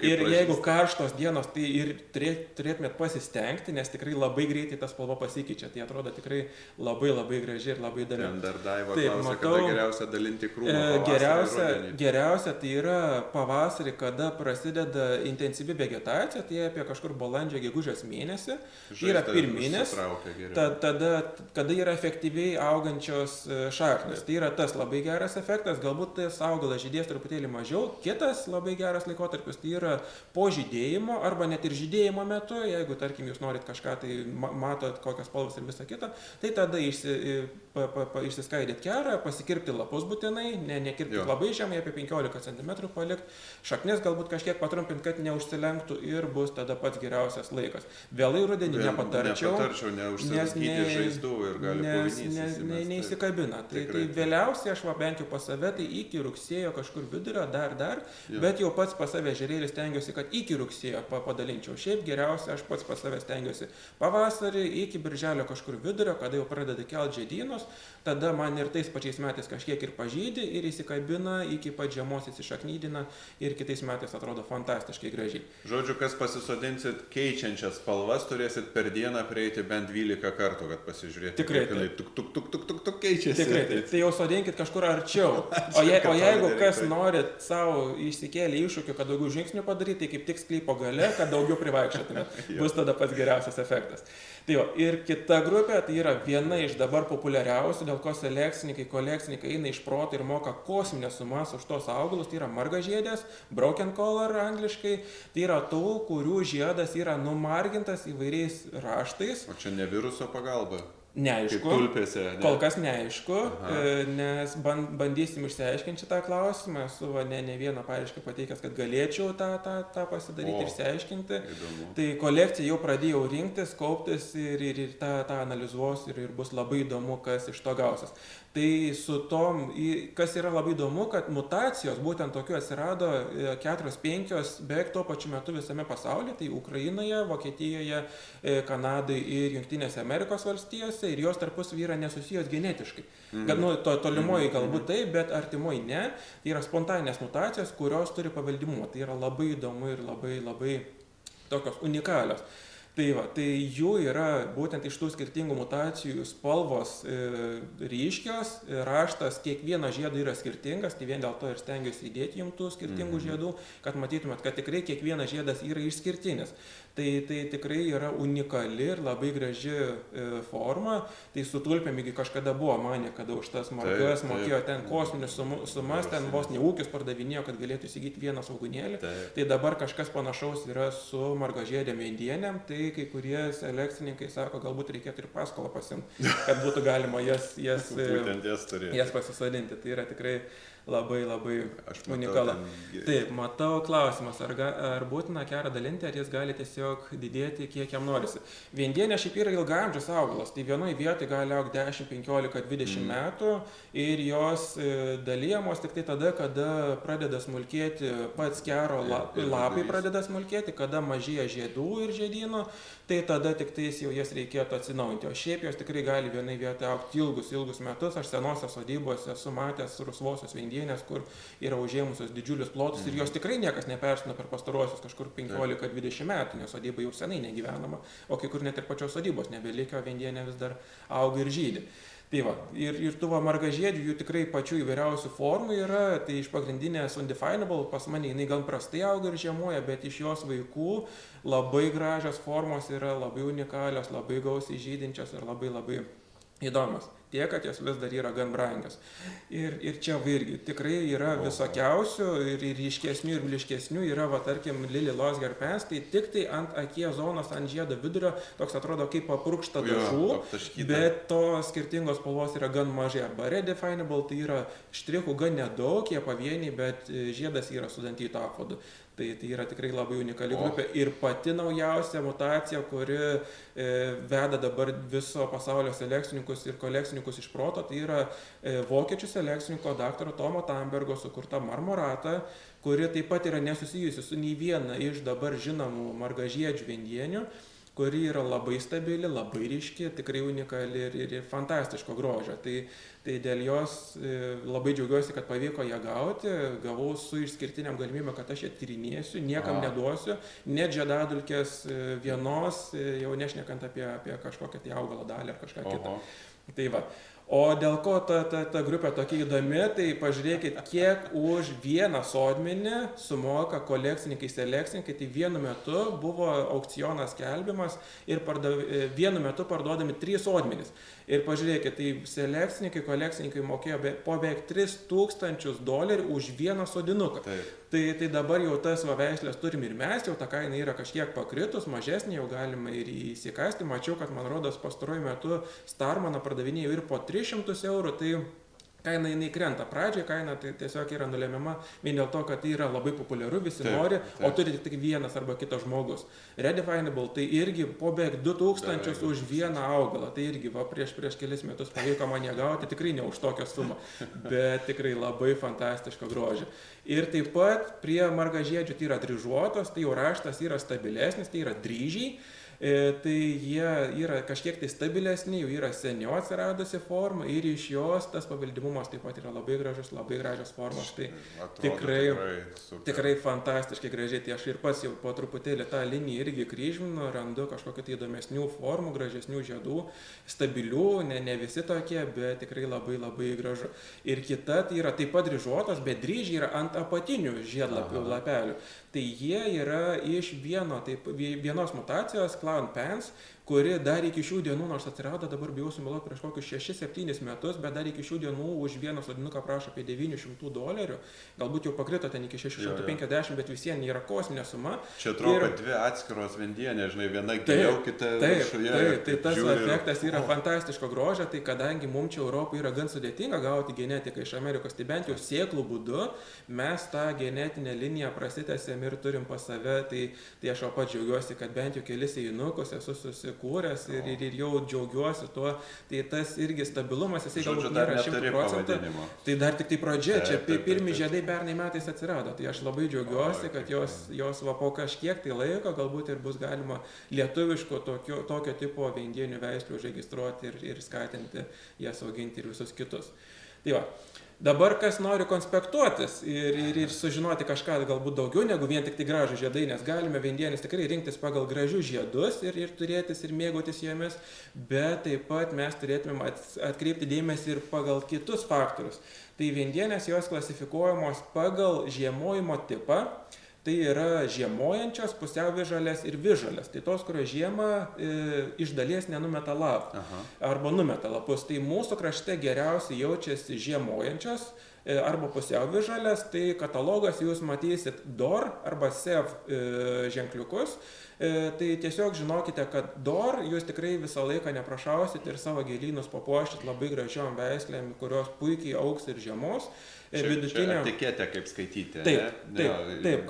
Ir jeigu karštos dienos, tai ir turėtumėt pasistengti, nes tikrai labai greitai ta spalva pasikeičia. Tai atrodo tikrai labai labai graži ir labai įdomi. Dar Daiva klausia, kada geriausia dalinti krūmą. Geriausia tai yra pavasarį, kada prasideda intensyvi vegetacija, tai apie kažkur balandžio gegužės mėnesį. Yra pirminis, tada kada yra efektyviai augančio šaknis. Tai yra tas labai geras efektas, galbūt tas augalas žydės truputėlį mažiau. Kitas labai geras laikotarpis tai yra po žydėjimo arba net ir žydėjimo metu, jeigu tarkim jūs norit kažką, tai matot kokios spalvos ir visą kitą, tai tada išsiskaidyt kerą, pasikirpti lapus būtinai, nekirpti labai žemai, apie 15 cm palikti, šaknis galbūt kažkiek patrumpinti, kad neužsilenktų ir bus tada pats geriausias laikas. Vėlai rudenį nepatarčiau, neužsilankyti žaizdų ir gali puvinys įsikabina. Tai vėliausiai aš bent jau pas save, tai iki rugsėjo kažkur vidurio, dar, bet jau pats pas save ežerėlį stengiuosi, kad iki rugsėjo padalinčiau. Šiaip geriausia, aš pats pas save stengiuosi pavasarį, iki birželio kažkur vidurio, kada jau pradeda kelt žiedynus, tada man ir tais pačiais metais kažkiek ir pažydi ir įsikabina, iki pat žiemos įsišaknydina ir kitais metais atrodo fantastiškai gražiai. Žodžiu, kas pasisodinsit keičiančias spalvas, turėsit per dieną prieiti bent 12 kartų, kad pasižiūrėti. Tikrai. Tuk keičiasi. Tikrai, tai jau sodinkit kažkur arčiau. O jeigu kas norit savo išsikėlę iššūkių, kad daugiau žingsnių padaryti, tai kaip tik sklypo gale, kad daugiau privaikščiotumėt. Bus tada pats geriausias efektas. Tai jo, ir kita grupė, tai yra viena iš dabar populiariausių, dėl ko kolekcininkai eina iš proto ir moka kosminės sumas už tos augalus, tai yra margažiedės, broken color angliškai, tai yra tų, kurių žiedas yra numargintas įvairiais raštais. O čia ne viruso pagalba? Neaišku, kol kas neaišku, nes bandysim išsiaiškinti šitą klausimą, esu ne vieną paraišką pateikęs, kad galėčiau tą pasidaryti ir išsiaiškinti. Tai kolekcija jau pradėjau rinktis, kauptis ir tą analizuos ir bus labai įdomu, kas iš to gausis. Tai su tom, kas yra labai įdomu, kad mutacijos būtent tokių atsirado 4-5 beveik tuo pačiu metu visame pasaulyje, tai Ukrainoje, Vokietijoje, Kanadai ir Jungtinėse Amerikos valstijose ir jos tarpusavy yra nesusijos genetiškai. Tolimoji galbūt taip, bet artimoji ne. Tai yra spontaninės mutacijos, kurios turi paveldimumą. Tai yra labai įdomu ir labai tokios unikalios. Tai va, tai jų yra būtent iš tų skirtingų mutacijų spalvos ryškios, raštas kiekvieno žiedo yra skirtingas, tai vien dėl to ir stengiuosi įdėti jums tų skirtingų žiedų, kad matytumėt, kad tikrai kiekvienas žiedas yra išskirtinis. Tai tikrai yra unikali ir labai graži forma. Tai su tulpėm kažkada buvo manė, kada už tas margas mokėjo ten kosminius sumas, ten vos ne ūkius pardavinėjo, kad galėtų įsigyti vieną svogūnėlį. Tai dabar kažkas panašaus yra su margažiedėm indienėm, tai kai kurie selekcininkai sako, galbūt reikėtų ir paskolą pasimti, kad būtų galima jas pasisodinti. Tai yra tikrai labai unikalu. Taip, matau klausimas, ar būtina kerą dalinti, ar jis gali tiesiog didėti, kiek jam norisi. Viendienė šiaip yra ilgaamžis augalas, tai vienoje vietoje gali augti 10, 15, 20 metų ir jos dalyjamos tik tai tada, kada pradeda smulkėti pats kero lapai pradeda smulkėti, kada mažėja žiedų ir žiedynų, tai tada tik tais jau jas reikėtų atsinaujinti. O šiaip jos tikrai gali vienoje vietoje augti ilgus metus. Aš senose sodybose esu matęs rusvosios viendienės, kur yra užėmusios didžiulius plotus ir jos tikrai niekas nepersino per pastaruosius kažkur 15-20 metų, nes sodyba jau senai negyvenama, o kai kur net ir pačios sodybos nebelikę, o viendienė vis dar auga ir žydi. Tai va, ir tų margažiedžių, jų tikrai pačių įvairiausių formų yra, tai iš pagrindinės Undefinable, pas mane jinai gan prastai auga ir žiemoja, bet iš jos vaikų labai gražios formos yra, labai unikalios, labai gausiai žydinčios ir labai įdomios. Tiek, kad jos vis dar yra gan brangios. Ir čia irgi tikrai yra visokiausių ir ryškesnių ir bliškesnių. Yra, va, tarkim, Lily Lost Gerpens, tai tik tai ant akies zonos, ant žiedo vidurio, toks atrodo kaip papurkšta dažų, bet to skirtingos spalvos yra gan mažai. Arba Redefinable, tai yra štrichų gan nedaug, jie pavieniai, bet žiedas yra sudantyto apvadu. Tai yra tikrai labai unikali grupė ir pati naujausia mutacija, kuri veda dabar viso pasaulio selekcininkus ir kolekcininkus iš proto, tai yra vokiečių selekcininko daktaro Tomo Tambergo sukurta marmorata, kuri taip pat yra nesusijusi su nei viena iš dabar žinomų margažiedžių viendienių, kuri yra labai stabili, labai ryški, tikrai unikali ir fantastiško grožio. Tai dėl jos labai džiaugiuosi, kad pavyko ją gauti, gavau su išskirtiniam galimybę, kad aš ją tyrinėsiu, niekam neduosiu, net žiedadulkės vienos, jau nešnekant apie kažkokią tai augalo dalį ar kažką kitą. Tai va. O dėl ko ta grupė tokia įdomi, tai pažiūrėkit, kiek už vieną sodmenį sumoka kolekcininkai, selekcininkai, tai vienu metu buvo aukcionas skelbiamas ir vienu metu parduodami 3 sodmenys. Ir pažiūrėkit, tai selekcininkai, kolekcininkai mokėjo po beveik $3000 už vieną sodinuką. Tai dabar jau tas veislės turim ir mes, jau ta kaina yra kažkiek pakritus, mažesnė, jau galima ir įsikasti. Mačiau, kad man rodos pastaruoju metu Starmaną pardavinėjo ir po 300 €, tai kaina jinai krenta. Pradžioje kaina tai tiesiog yra nulemiama vien dėl to, kad tai yra labai populiaru, visi nori, o turi tik vienas arba kitas žmogus. Redefinable tai irgi po beveik 2000 už vieną augalą, tai irgi va, prieš kelis metus pavyko man ją gauti, tikrai ne už tokią sumą, bet tikrai labai fantastiško grožio. Ir taip pat prie margažiedžių tai yra dryžuotos, tai jau raštas yra stabilesnis, tai yra dryžiai. Tai jie yra kažkiek tai stabilesni, jau yra seniau atsiradusi forma ir iš jos tas paveldimumas taip pat yra labai gražus, labai gražios formos. Tai tikrai fantastiškai gražiai. Tai aš ir pats jau po truputėlį tą liniją irgi kryžminu, randu kažkokių tai įdomesnių formų, gražesnių žiedų, stabilių, ne visi tokie, bet tikrai labai gražu. Ir kita tai yra taip pat dryžuotos, bet dryžiai yra ant apatinių žiedlapių lapelių. Tai jie yra iš vienos mutacijos, Clown Pants, kuri dar iki šių dienų, nors atsirado, dabar bijau sumeluoti prieš kokius 6-7 metus, bet dar iki šių dienų už vieną sodinuką prašo apie $900, galbūt jau pakrito ten iki 650, bet vis vien yra kosminė suma. Čia atrodo, kad dvi atskiros viendienės, žinai, viena giliau, kita viršuje. Tai tas efektas yra fantastiško grožio, tai kadangi mums čia Europoje yra gan sudėtinga gauti genetiką iš Amerikos, tai bent jau sėklų būdu mes tą genetinę liniją prasitęsėm ir turim pas save, tai aš pat džiaugiuosi, kad bent jau kelis įnukus esu susikūręs ir jau džiaugiuosi tuo, tai tas irgi stabilumas, jisai galbūt nėra 100%, tai dar tik tai pradžia, čia pirmi žiedai pernai metais atsirado, tai aš labai džiaugiuosi, kad jos va po kažkiek tai laiko galbūt ir bus galima lietuviško tokio tipo viendienių veislių užregistruoti ir skatinti jas auginti ir visus kitus. Tai va. Dabar kas nori konspektuotis ir sužinoti kažką galbūt daugiau negu vien tik tai gražų žiedai, nes galime viendienis tikrai rinktis pagal gražius žiedus ir turėtis ir mėgautis jomis, bet taip pat mes turėtumėm atkreipti dėmesį ir pagal kitus faktorius. Tai viendienės jos klasifikuojamos pagal žiemojimo tipą. Tai yra žiemojančios, pusiau visžalės ir visžalės. Tai tos, kurios žiemą iš dalies nenumeta lapų arba numeta lapus. Tai mūsų krašte geriausiai jaučiasi žiemojančios arba pusiau visžalės. Tai katalogas jūs matysit DOR arba SEV ženkliukus. Tai tiesiog žinokite, kad DOR jūs tikrai visą laiką neprašausit ir savo gėlynus papuošit labai gražiom veislėm, kurios puikiai augs ir žiemos. Čia etiketė kaip skaityti. Taip.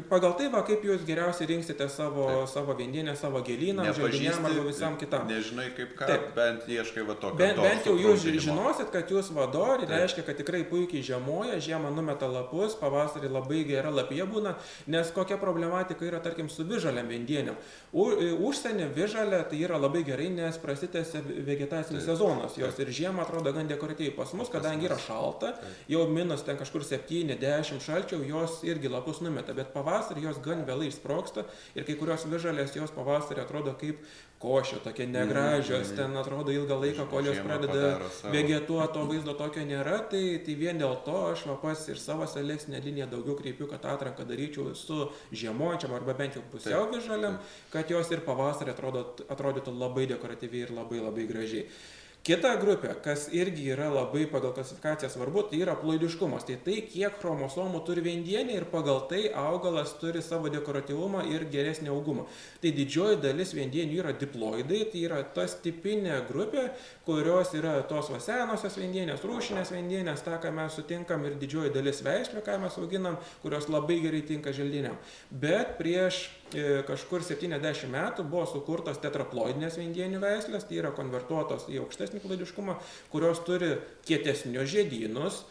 Pagal tai, kaip jūs geriausiai rinksite savo viendienę, savo gėlyną, želdiniam arba visam kitam. Nežinai kaip ką, bent ieškai va tokio. Bent jau jūs žinosit, kad jūs vadori, reiškia, kad tikrai puikiai žiemoja, žiemą numeta lapus, pavasarį labai gera lapija būna, nes kokia problematika yra, tarkim, su visžaliam viendienėm. Užsienį visžalė tai yra labai gerai, nes prasitęsia vegetacinis sezonas, jos ir žiemą atrodo gan dekoratyviai. Pas mus, kadangi yra šalta, jau ten kažkur 7-10 šalčio, jos irgi lapus numeta, bet pavasarį jos gan vėlai išsprogsta ir kai kurios visžalės jos pavasarį atrodo kaip košė, tokie negražios, ten atrodo ilgą laiką, kol jos pradeda vegetuoti, to vaizdo tokio nėra, tai vien dėl to aš pats ir savo selekcinę liniją daugiau kreipiu, kad atranką daryčiau su žiemojančiam arba bent jau pusiau visžaliam, kad jos ir pavasarį atrodytų labai dekoratyviai ir labai labai gražiai. Kita grupė, kas irgi yra labai pagal klasifikaciją svarbu, tai yra ploidiškumas. Tai kiek chromosomų turi viendienė ir pagal tai augalas turi savo dekoratyvumą ir geresnį augumą. Tai didžioji dalis viendienių yra diploidai, tai yra tas tipinė grupė, kurios yra tos senosios viendienės, rūšinės viendienės, tą, ką mes sutinkam, ir didžioji dalis veislių, ką mes auginam, kurios labai gerai tinka želdiniam. Bet prieš kažkur 70 metų buvo sukurtos tetraploidinės viendienių veislės, tai yra konvertuotos į aukštesnį ploidiškumą, kurios turi kietesnius žiedynus,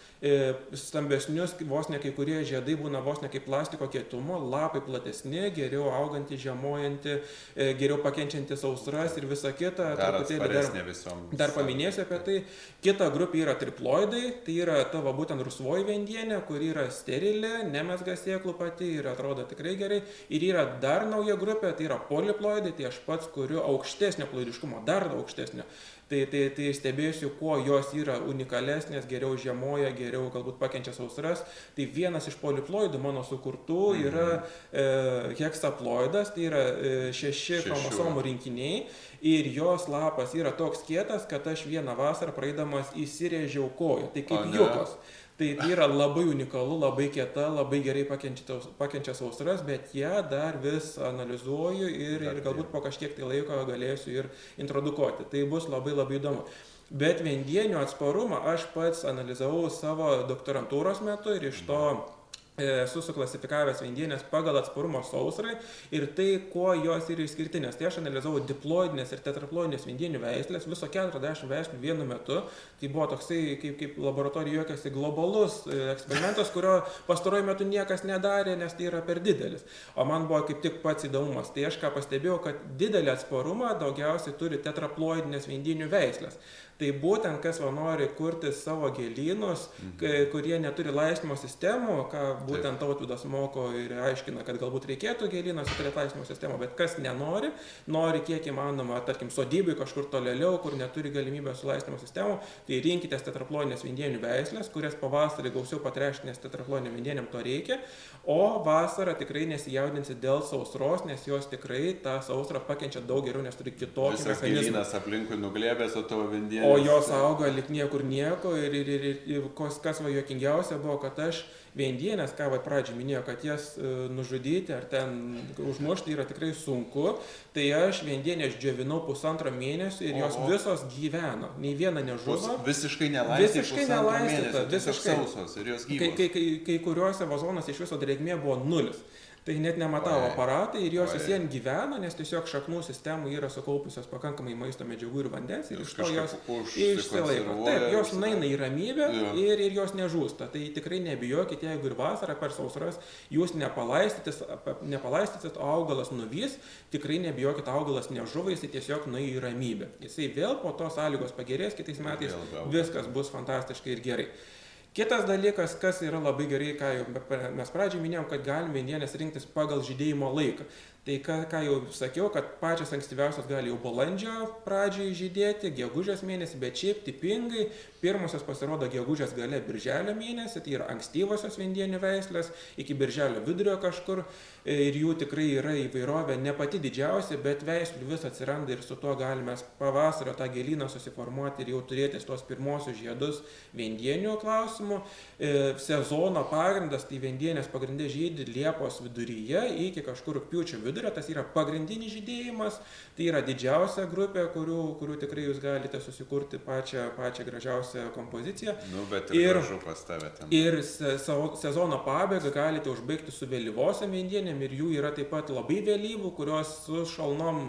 stambesnius, vos ne kai kurie žiedai būna vos ne kaip plastiko kietumo, lapai platesni, geriau auganti, žiemojanti, geriau pakenčianti sausras ir visa kita. Dar paminėsiu apie tai. Kita grupė yra triploidai, tai yra tavo būtent rusvoji viendienė, kuri yra sterilė, nemezga sėklų pati ir atrodo tikrai gerai. Ir yra dar nauja grupė, tai yra poliploidai, tai aš pats kuriu aukštesnio ploidiškumo, dar aukštesnio. Tai stebėsiu, kuo jos yra unikalesnės, geriau žiemoja, geriau galbūt pakenčia sausras. Tai vienas iš poliploidų mano sukurtų yra heksaploidas, tai yra 6 chromosomų rinkiniai ir jos lapas yra toks kietas, kad aš vieną vasarą praeidamas įsirėžiau koją. Tai kaip jukos. Tai yra labai unikalu, labai kieta, labai gerai pakenčia sausras, bet ją dar vis analizuoju ir galbūt po kažkiek tai laiko galėsiu ir introdukuoti. Tai bus labai labai įdomu. Bet viendienių atsparumą aš pats analizavau savo doktorantūros metu ir iš to esu suklasifikavęs viendienės pagal atsparumą sausrai ir tai, kuo jos yra išskirtinės. Tai aš analizavau diploidinės ir tetraploidinės viendienių veislės, viso 40 veislių vienu metu. Tai buvo toksai, kaip laboratorija juokiasi, globalus eksperimentas, kurio pastaruoju metu niekas nedarė, nes tai yra per didelis. O man buvo kaip tik pats įdomumas. Tai aš ką pastebėjau, kad didelį atsparumą daugiausiai turi tetraploidinės viendienių veislės. Tai būtent, kas nori kurti savo gėlynus, kurie neturi laistymo sistemų, ką būtent Tautvydas moko ir aiškina, kad galbūt reikėtų gėlynuose turėti laistymo sistemą, bet kas nori kiek įmanoma, tarkim, sodybai kažkur tolėliau, kur neturi galimybę su laistymo sistemų, tai rinkitės tetraploidinės viendienių veislės, kurias pavasarį gausiau patreškinės tetraploidinėm viendienėm to reikia, o vasarą tikrai nesijaudinsit dėl sausros, nes jos tikrai tą sausrą pakenčia daug geriau, nes turi kitokį mechanizmą. Visas gėlynas aplinkui nuglėbęs, o tavo viendienės. O jos auga lik niekur nieko ir kas juokingiausia buvo, kad aš viendienės, ką pradžioj minėjo, kad jas nužudyti ar ten užmušti yra tikrai sunku, tai aš viendienės džiovinau 1,5 mėnesio ir jos visos gyveno, nei viena nežuvo. Visiškai nelaistyta, visiškai sausos ir jos gyvos. Kai kuriuose vazonuose iš viso drėgmė buvo 0. Tai net nematavo aparatai ir jos visien gyvena, nes tiesiog šaknų sistemų yra sukaupusios pakankamai maisto medžiagų ir vandens ir iš to jos išsilaiko. Taip, jos nueina į ramybę ir jos nežūsta. Tai tikrai nebijokit, jeigu ir vasarą per sausras jūs nepalaistysit, o augalas nuvys, tikrai nebijokit, augalas nežuva, jisai tiesiog nueina į ramybę. Jisai vėl po to sąlygos pagerės kitais metais, viskas bus fantastiškai ir gerai. Kitas dalykas, kas yra labai gerai, ką jau mes pradžiai minėjom, kad galim viendienes rinktis pagal žydėjimo laiką. Tai ką jau sakiau, kad pačios ankstyviausios gali jau balandžio pradžiai žydėti, gegužės mėnesį, bet šiaip tipingai pirmosios pasirodo gegužės gale birželio mėnesį, tai yra ankstyvosios viendienių veislės, iki birželio vidurio kažkur ir jų tikrai yra įvairovė ne pati didžiausia, bet veislių vis atsiranda ir su tuo galime pavasario tą gėlyną susiformuoti ir jau turėti tuos pirmosius žiedus viendienių klausimų. Sezono pagrindas, tai viendienės pagrindė žydi Liepos viduryje iki kažkur rugpjūčio vidurio, tas yra pagrindinis žydėjimas, tai yra didžiausia grupė, kurių tikrai jūs galite susikurti pačią gražiausią kompoziciją. Nu, bet ir gražu pas tave ten. Ir sezono pabaigą galite užbaigti su vėlyvosiom viendienėm ir jų yra taip pat labai vėlyvų, kurios su šalnom,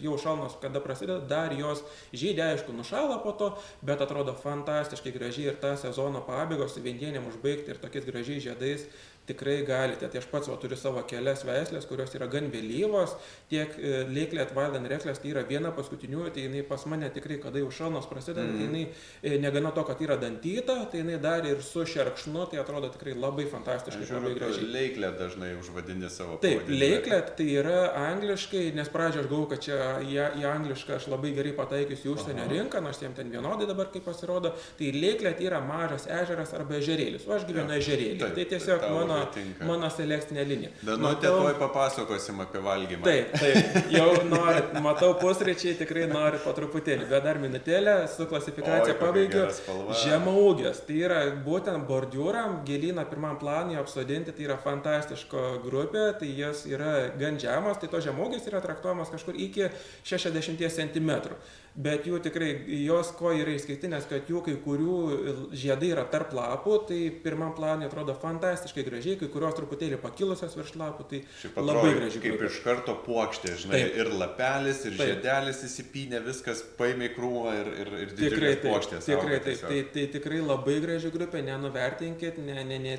jau šalnos kada prasideda, dar jos žydė, aišku, nušala po to, bet atrodo fantastiškai gražiai ir tą sezono pabaigą su viendienėm užbaigti ir tokiais gražiais žiedais tikrai galite. Tai aš pats turiu savo kelias veislės, kurios yra gan vėlyvos, tiek Lakelet Wild and Reckless, tai yra viena paskutiniųjų, tai jinai pas mane tikrai, kada jau šalnos prasideda, tai jinai negana to, kad yra dantyta, tai jinai dar ir su šerkšnu, tai atrodo tikrai labai fantastiškai, labai gražiai. Lakelet dažnai užvadini savo pavadinimą. Taip, Lakelet tai yra angliškai, nes pradžioje aš galvoju, kad čia į anglišką aš labai gerai pataikiusi užsienio rinką, nors jiems ten vienodai dabar kaip pasirodo, tai Lakelet yra mažas ežeras arba ežerėlis, o aš gyvenu ežerėlį. Tai tiesiog mano selekcinė linija. Danutė, tuoj papasakosim apie valgymą. Taip, jau matau pusryčiai, tikrai noriu po truputėlį, bet dar minutėlę su klasifikacija pabaigiu. Žemaūgės, tai yra būtent bordiūram, gėlyną pirmam planui apsodinti, tai yra fantastiško grupė, tai jos yra gan žemos, tai to žemaūgės yra traktuojamas kažkur iki 60 cm. Bet jų tikrai, jos ko yra išskirtinės, kad jų kai kurių žiedai yra tarp lapų, tai pirmam planui atrodo fantastiškai gražiai, kai kurios truputėlį pakilusios virš lapų, tai labai gražiai. Kaip iš karto puokštė, žinai, taip. Ir lapelis, ir taip. Žiedelis įsipynė, viskas paėmė krūmą ir didžiulės puokštės. Tikrai, tai tikrai labai graži grupė, nenuvertinkit,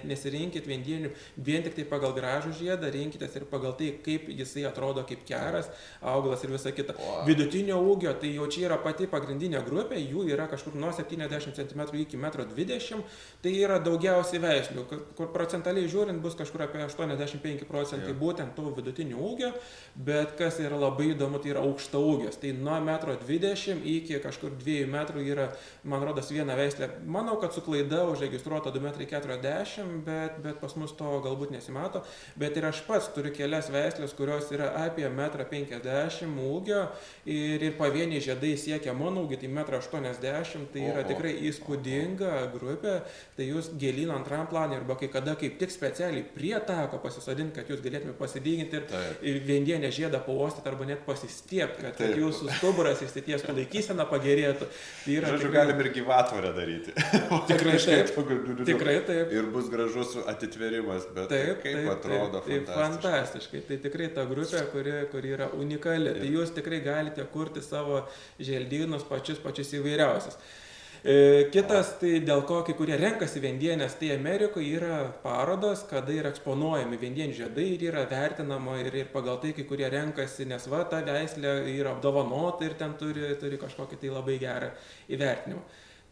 nesirinkit viendienių, vien tik tai pagal gražų žiedą, rinkitės ir pagal tai, kaip jisai atrodo kaip keras, augalas ir visa kita. Vidutinio ūgio, tai jau čia yra pati pagrindinė grupė, jų yra kažkur nuo 70 cm iki 1,20 m, tai yra daugiausiai veislių, kur procentaliai žiūrint bus kažkur apie 85% būtent tų vidutinių ūgio, bet kas yra labai įdomu, tai yra aukšta ūgės, tai nuo 1,20 m iki kažkur 2 m yra, man rodos, viena veislė, manau, kad su klaida užregistruota 2,40 m, bet pas mus to galbūt nesimato, bet ir aš pats turiu kelias veislės, kurios yra apie 1,50 m ūgio ir pavieniai žiedai siekia mano ūgį, tai 1,80 m, tai yra tikrai įspūdinga grupė, tai jūs gėlyno antram planui arba kai kada kaip tik specialiai prie tako pasisodinti, kad jūs galėtumėte pasilyginti ir viendienę žiedą pauostyti arba net pasistiepti, kad jūsų stuburas išsitiestų, laikysena pagerėtų. Tai yra, žodžiu, galim ir gyvatvorę daryti. Tikrai taip. Ir bus gražus atitverimas, bet kaip atrodo fantastiškai. Tai tikrai ta grupė, kuri yra unikali. Tai jūs tikrai galite kurti savo želdynus pačius įvairiausius. Kitas, tai dėl ko kai kurie renkasi viendienės, tai Amerikoje yra parodos, kada yra eksponuojami viendienių žiedai ir yra vertinama ir pagal tai kai kurie renkasi, nes va, ta veislė yra apdovanota ir ten turi kažkokį tai labai gerą įvertinimą.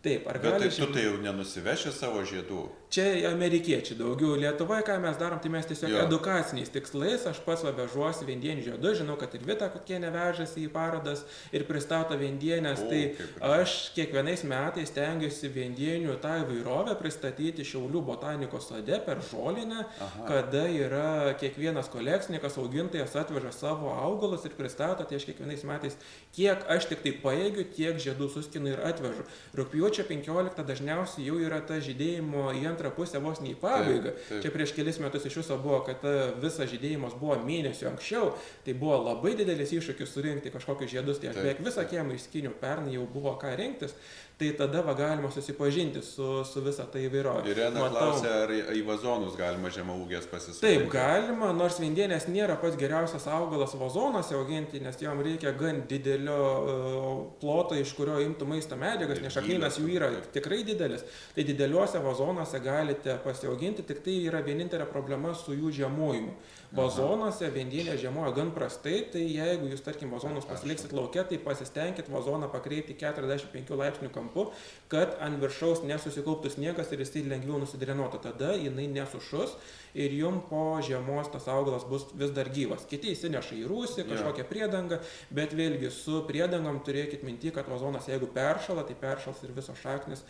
Taip, bet tu tai jau nenusiveši savo žiedų? Čia amerikiečiai daugiau. Lietuvoje, ką mes darom, tai mes tiesiog edukaciniais tikslais, aš pats vežuosi viendienių žiedus, žinau, kad ir Vita kokienė vežasi į parodas ir pristato viendienės, tai aš kiekvienais metais stengiuosi viendienių tą įvairovę pristatyti Šiaulių botanikos sode per žolinę, kada yra kiekvienas kolekcininkas, augintojas atveža savo augalus ir pristato, tai aš kiekvienais metais, kiek aš tik tai pajėgiu, tiek žiedų suskinu ir atvežu. Rugpjūčio 15 dažniausiai jau yra ta žydėjimo į antrą pusę vos ne į pabaigą. Čia prieš kelis metus iš viso buvo, kad visas žydėjimas buvo mėnesių anksčiau, tai buvo labai didelis iššūkis surinkti kažkokius žiedus, tai aš beveik visą kiemą išskyniau, pernai jau buvo ką rinktis, tai tada galima susipažinti su visa tai įvairovė. Irena klausė, ar į vazonus galima žemaūgės pasisodinti? Taip, galima, nors viendienės nėra pats geriausias augalas vazonuose auginti, nes jom reikia gan didelio ploto, iš kurio imtų maisto medžiagas, nes šaknynas jų yra tikrai didelis, tai dideliuose vazonuose galite pasiauginti, tik tai yra vienintelė problema su jų žiemojimu. Vazonuose viendienė žiemoja gan prastai, tai jeigu jūs, tarkim, vazonus pasiliksit lauke, tai pasistengkit vazoną pakreipti 45 laipsnių kampu, kad ant viršaus nesusikauptų sniegas ir jisai lengviau nusidrenuotų. Tada jinai nesušus ir jum po žiemos tas augalas bus vis dar gyvas. Kiti įsineša į rūsį, kažkokią priedangą, bet vėlgi su priedangom turėkit minty, kad vazonas jeigu peršala, tai peršals ir visos šaknis,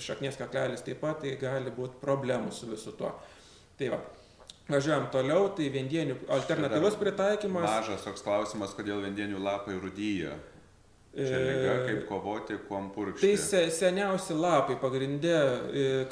šaknies kaklelis taip pat, tai gali būti problemų su visu tuo. Tai va. Važiuojam toliau, tai viendienių alternatyvus pritaikymas. Mažas toks klausimas, kodėl viendienių lapai rudyja. Čia liga, kaip kovoti, kuom purkšti. Tai seniausi lapai pagrindė,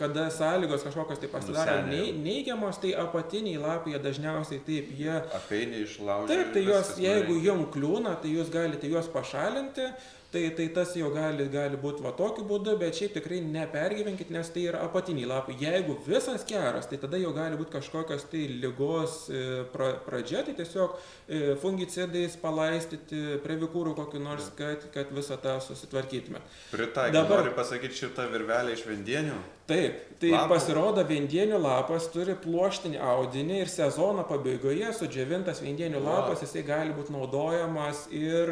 kada sąlygos kažkokios tai pasidaro neigiamos, tai apatiniai lapai dažniausiai taip jie... Apeiniai išlaužia. Taip, tai juos, jeigu jum kliūna, tai jūs galite juos pašalinti. Tai tas jau gali būti va tokiu būdu, bet šiaip tikrai nepergyvenkit, nes tai yra apatiniai lapai. Jeigu visas keras, tai tada jau gali būti kažkokios tai ligos pradžia, tai tiesiog fungicidais palaistyti, previkūrų kokiu nors, kad visą tą susitvarkytume. Pritaikyti, nori pasakyti šitą virvelę iš vendienių? Taip, tai pasirodo vendienių lapas turi pluoštinį audinį ir sezono pabaigoje sudžiovintas vendienių lapas, jisai gali būti naudojamas ir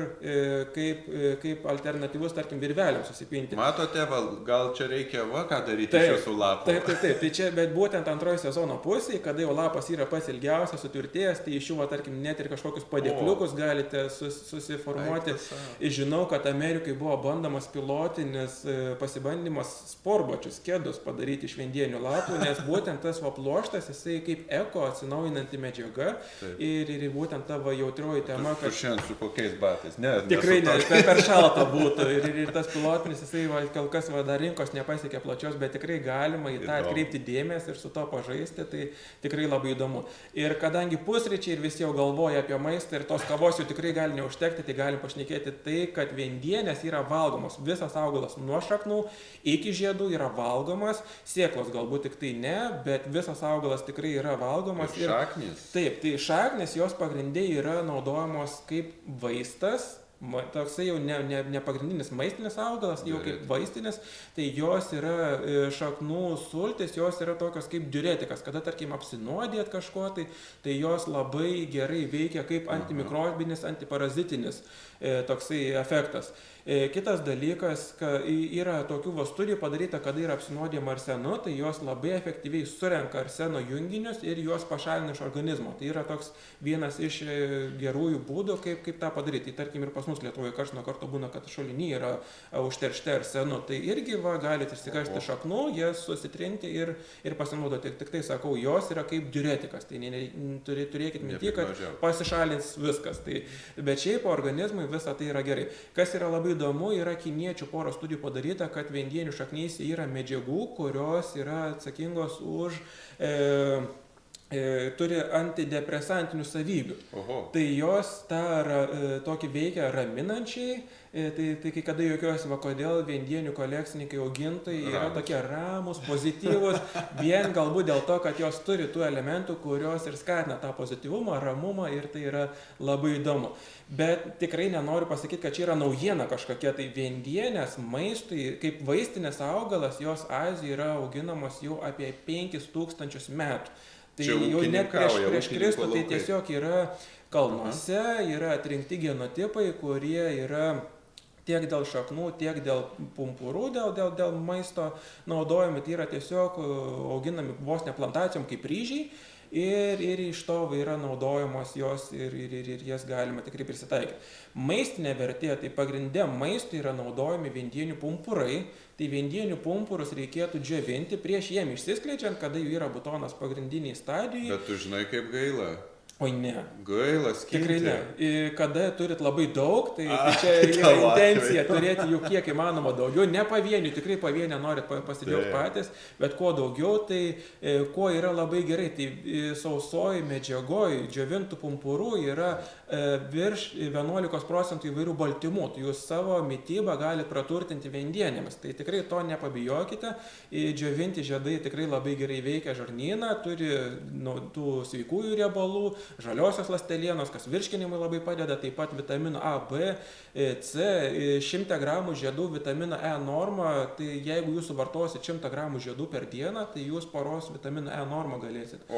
kaip alternatyvus, tarkim, virvelėms susipinti. Matote, gal čia reikia ką daryti iš jūsų lapų? Taip, tai čia, bet būtent antroji sezono pusėje, kada jau lapas yra pats ilgiausias, sutvirtėjęs, tai iš jų, tarkim, net ir kažkokius padėkliukus galite susiformuoti. Žinau, kad Amerikai buvo bandomas pilotinis pasibandymas sportbačius, kedus padaryti iš vendienių lapų, nes būtent tas pluoštas, jisai kaip eko atsinaujinanti medžiaga ir būtent tavo jautrioji tema, kad... Šiandien su kokiais batais? Tikrai ne, per šalta būtų ir tas pilotinis, jisai kol kas dar rinkos nepasiekė plačios, bet tikrai galima į tą atkreipti dėmesį ir su to pažaisti, tai tikrai labai įdomu. Ir kadangi pusryčiai ir visi jau galvoja apie maistą ir tos kavos jau tikrai gali neužtekti, tai galim pašnekėti tai, kad vendienės yra valgomos. Visas augalas nuo šaknų iki žiedų yra valgomas. Sėklos galbūt tik tai ne, bet visas augalas tikrai yra valgomas. Ir šaknis? Taip, tai šaknis jos pagrindai yra naudojamos kaip vaistas, toksai jau ne pagrindinis maistinis augalas, jau kaip vaistinis, tai jos yra šaknų sultis, jos yra tokios kaip diuretikas, kada tarkim apsinuodėt kažko, tai jos labai gerai veikia kaip antimikrobinis, antiparazitinis toksai efektas. Kitas dalykas, yra tokių studijų padaryta, kada yra apsinuodėjama arsenu, tai jos labai efektyviai surenka arseno junginius ir juos pašalina iš organizmo. Tai yra toks vienas iš gerųjų būdų, kaip tą padaryti. Tai tarkim ir pas mus Lietuvoje karts nuo karto būna, kad šuliniai yra užteršti arsenu. Tai irgi galite išsikasti šaknų, jas susitrinti ir pasinaudoti. Tik tai sakau, jos yra kaip diuretikas. Tai turėkit minty, kad pasišalins viskas. Bet šiaip organizmui visą tai yra gerai. Kas yra labai įdomu, yra kiniečių poros studijų padaryta, kad vendienių šaknyse yra medžiagų, kurios yra atsakingos už turi antidepresantinių savybių. Tai jos tokį veikia raminančiai, tai kai kada juokiuosi, kodėl vendienių kolekcininkai augintojai yra tokie ramus, pozityvus, vien galbūt dėl to, kad jos turi tų elementų, kurios ir skatina tą pozityvumą, ramumą ir tai yra labai įdomu. Bet tikrai nenoriu pasakyti, kad čia yra naujiena kažkokia, tai vendienės maistui, kaip vaistinės augalas, jos Azijoje yra auginamos jau apie 5000 metų. Tai jau net prieš Kristų tai tiesiog yra kalnuose, yra atrinkti genotipai, kurie yra tiek dėl šaknų, tiek dėl pumpurų, dėl maisto naudojami, tai yra tiesiog auginami vos ne plantacijom kaip ryžiai ir iš to yra naudojamos jos ir jas galima tikrai prisitaikyti. Maistinė vertė, tai pagrindė maistui yra naudojami vendienių pumpurai, tai vendienių pumpurus reikėtų džiovinti prieš jiem išsiskleidžiant, kada jų yra butonas pagrindiniai stadijai. Bet tu žinai, kaip gaila. Oi ne. Gaila skinti. Tikrai ne. Kada turit labai daug, tai čia yra intencija turėti jų kiek įmanoma daugiau. Ne pavienių, tikrai pavienę norit pasidžiaugti patys, bet kuo daugiau, tai kuo yra labai gerai. Tai sausoj medžiagoj džiovintų pumpurų yra virš 11% įvairių baltymų. Tai jūs savo mitybą galite praturtinti vendienėmis. Tai tikrai to nepabijokite. Džiovinti žiedai tikrai labai gerai veikia žarnyną, turi tų sveikųjų riebalų, žaliosios ląstelienos, kas virškinimui labai padeda, taip pat vitamino A, B, C, 100 gramų žiedų vitamino E norma, tai jeigu jūs suvartosit 100 gramų žiedų per dieną, tai jūs paros vitamino E normą galėsit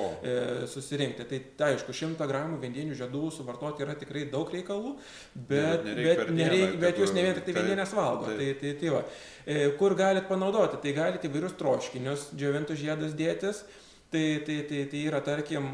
susirinkti. Tai aišku, 100 gramų viendienių žiedų suvartoti yra tikrai daug reikalų, bet jūs ne vien tik tai vienienės valgo. Tai va. Kur galit panaudoti? Tai galite įvairius troškinius džiovintus žiedus dėtis. Tai yra, tarkim,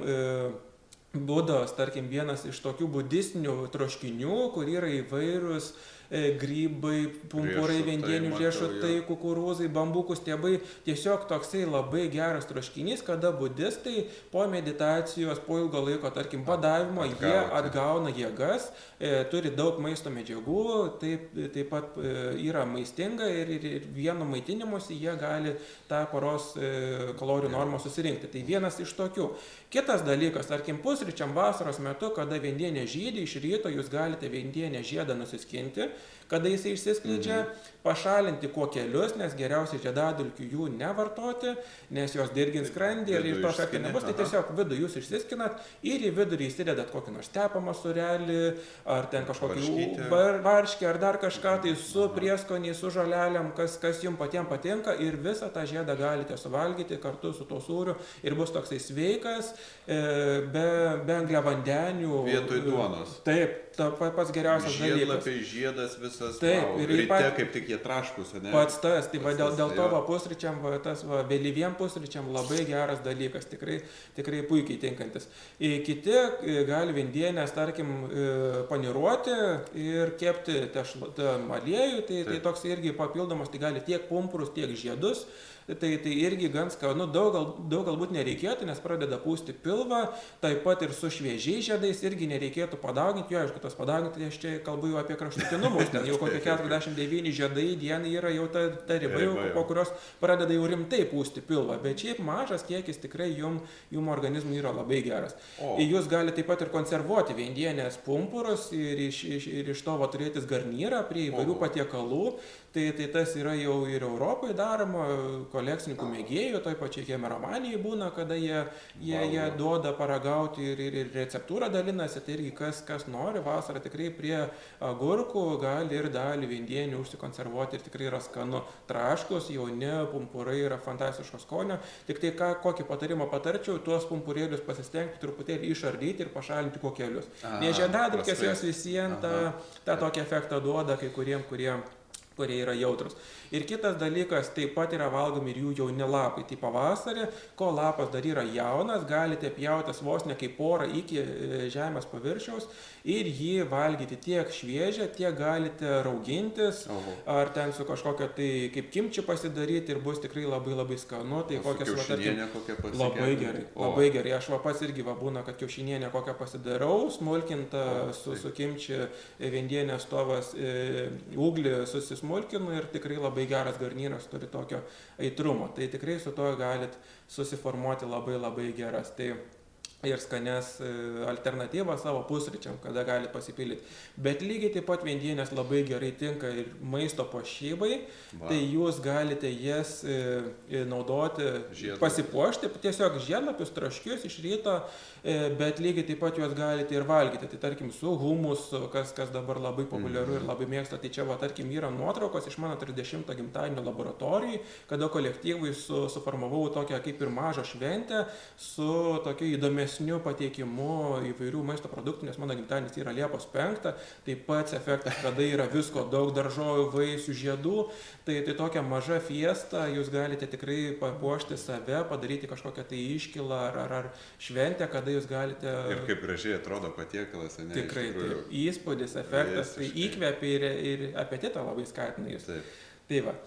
budos, tarkim, vienas iš tokių budistinių troškinių, kur yra įvairūs grybai, pumpurai, viendienių riešutai, kukurūzai, bambukų stiebai. Tiesiog toksai labai geras troškinys, kada budistai po meditacijos, po ilgo laiko, tarkim, badavimo, jie atgauna jėgas, turi daug maisto medžiagų, taip pat yra maistinga ir vienu maitinimuose jie gali tą paros kalorijų normą susirinkti. Tai vienas iš tokių. Kitas dalykas, tarkim, pusryčiam vasaros metu, kada viendienė žydi, iš ryto jūs galite viendienę žiedą nusiskinti, kada jisai išsiskleidžia, pašalinti kuokelius, nes geriausiai žiedadulkių jų nevartoti, nes jos dirgins skrandį ir iš to efekto nebus, tai tiesiog vidų jūs išsiskinat ir į vidurį įsidedat kokį nors tepamą sūrelį, ar ten kažkokį varškį, ar dar kažką, tai su prieskoniais, su žolelėm, kas jums patiems patinka, ir visą tą žiedą galite suvalgyti kartu su to sūriu ir bus toksai sveikas, be angliavandenių. Vietoj duonos. Taip, pats geriausias dalykas. Žiedlapiai, žiedas visas, taip, ir ryte kaip tik jie traškus, ne? Pats tas, tai dėl to pusryčiam, vėlyviem pusryčiam labai geras dalykas, tikrai puikiai tinkantis. Kiti gali viendienės, tarkim, paniruoti ir kepti aliejų, tai toks irgi papildomas, tai gali tiek pumpurus, tiek žiedus. Tai irgi gan skanu, daug galbūt nereikėtų, nes pradeda pūsti pilvą, taip pat ir su šviežiais žiedais irgi nereikėtų padauginti, jo, aišku, tas padauginti, aš čia kalbu jau apie kraštutinumus, ten jau kokie 49 žiedai dienai yra jau ta riba, po kurios pradeda jau rimtai pūsti pilvą, bet šiaip mažas kiekis tikrai jum organizmui yra labai geras. Jūs galite taip pat ir konservuoti viendienės pumpurus ir iš to turėtis garnyrą prie įvairių patiekalų, tai tas yra jau ir Europoje daroma, kolekcininkų mėgėjų, toj pačiai Hemeromanijai būna, kada jie duoda paragauti ir receptūrą dalinasi, tai irgi kas nori vasarą tikrai prie agurkų gali ir dalį viendienių užsikonservuoti ir tikrai yra skanu. Traškus, jauni pumpurai yra fantastiško skonio, tik tai kokį patarimą patarčiau, tuos pumpurėlius pasistengti truputėlį išardyti ir pašalinti kuokelius. Nes žiedadulkės jos visiems tą tokį efektą duoda kai kuriem, kurie yra jautrus. Ir kitas dalykas, taip pat yra valgomi ir jų jauni lapai. Tai pavasarį, ko lapas dar yra jaunas, galite pjautis vos ne kaip porą iki žemės paviršiaus ir jį valgyti tiek šviežią, tiek galite raugintis, ar ten su kažkokia tai kaip kimči pasidaryti ir bus tikrai labai labai skanu. Tai kiaušinienė kokią pasidaryti. Labai gerai. Aš pats irgi būna, kad kiaušinienė kokią pasidarau, smulkintą su kimči viendienės tovas uglį susismulkinu ir tikrai labai geras garnyras turi tokio aitrumo. Tai tikrai su to galit susiformuoti labai labai geras. Tai ir skanes alternatyvą savo pusryčiam, kada gali pasipildyti. Bet lygiai taip pat viendienės labai gerai tinka ir maisto puošybai, tai jūs galite jas naudoti, pasipuošti, tiesiog žiedlapius, traškius iš ryto, bet lygiai taip pat juos galite ir valgyti. Tai tarkim su humusu, kas dabar labai populiaru ir labai mėgsta, tai čia tarkim yra nuotraukos iš mano 30 gimtadienio laboratorijai, kada kolektyvui suformavau tokią kaip ir mažą šventę su tokiu įdomesniu pateikimu įvairių maisto produktų, nes mano gimtadienis yra Liepos 5, tai pats efektas, kada yra visko daug, daržovių, vaisių, žiedų, tai tokia maža fiesta, jūs galite tikrai papuošti save, padaryti kažkokią tai iškilą ar šventę, kada jūs galite... Ir kaip gražiai atrodo patiekalas, ne? Tikrai, taip, įspūdis, efektas, tai įkvepia ir apetitą labai skatina jūs. Tai va.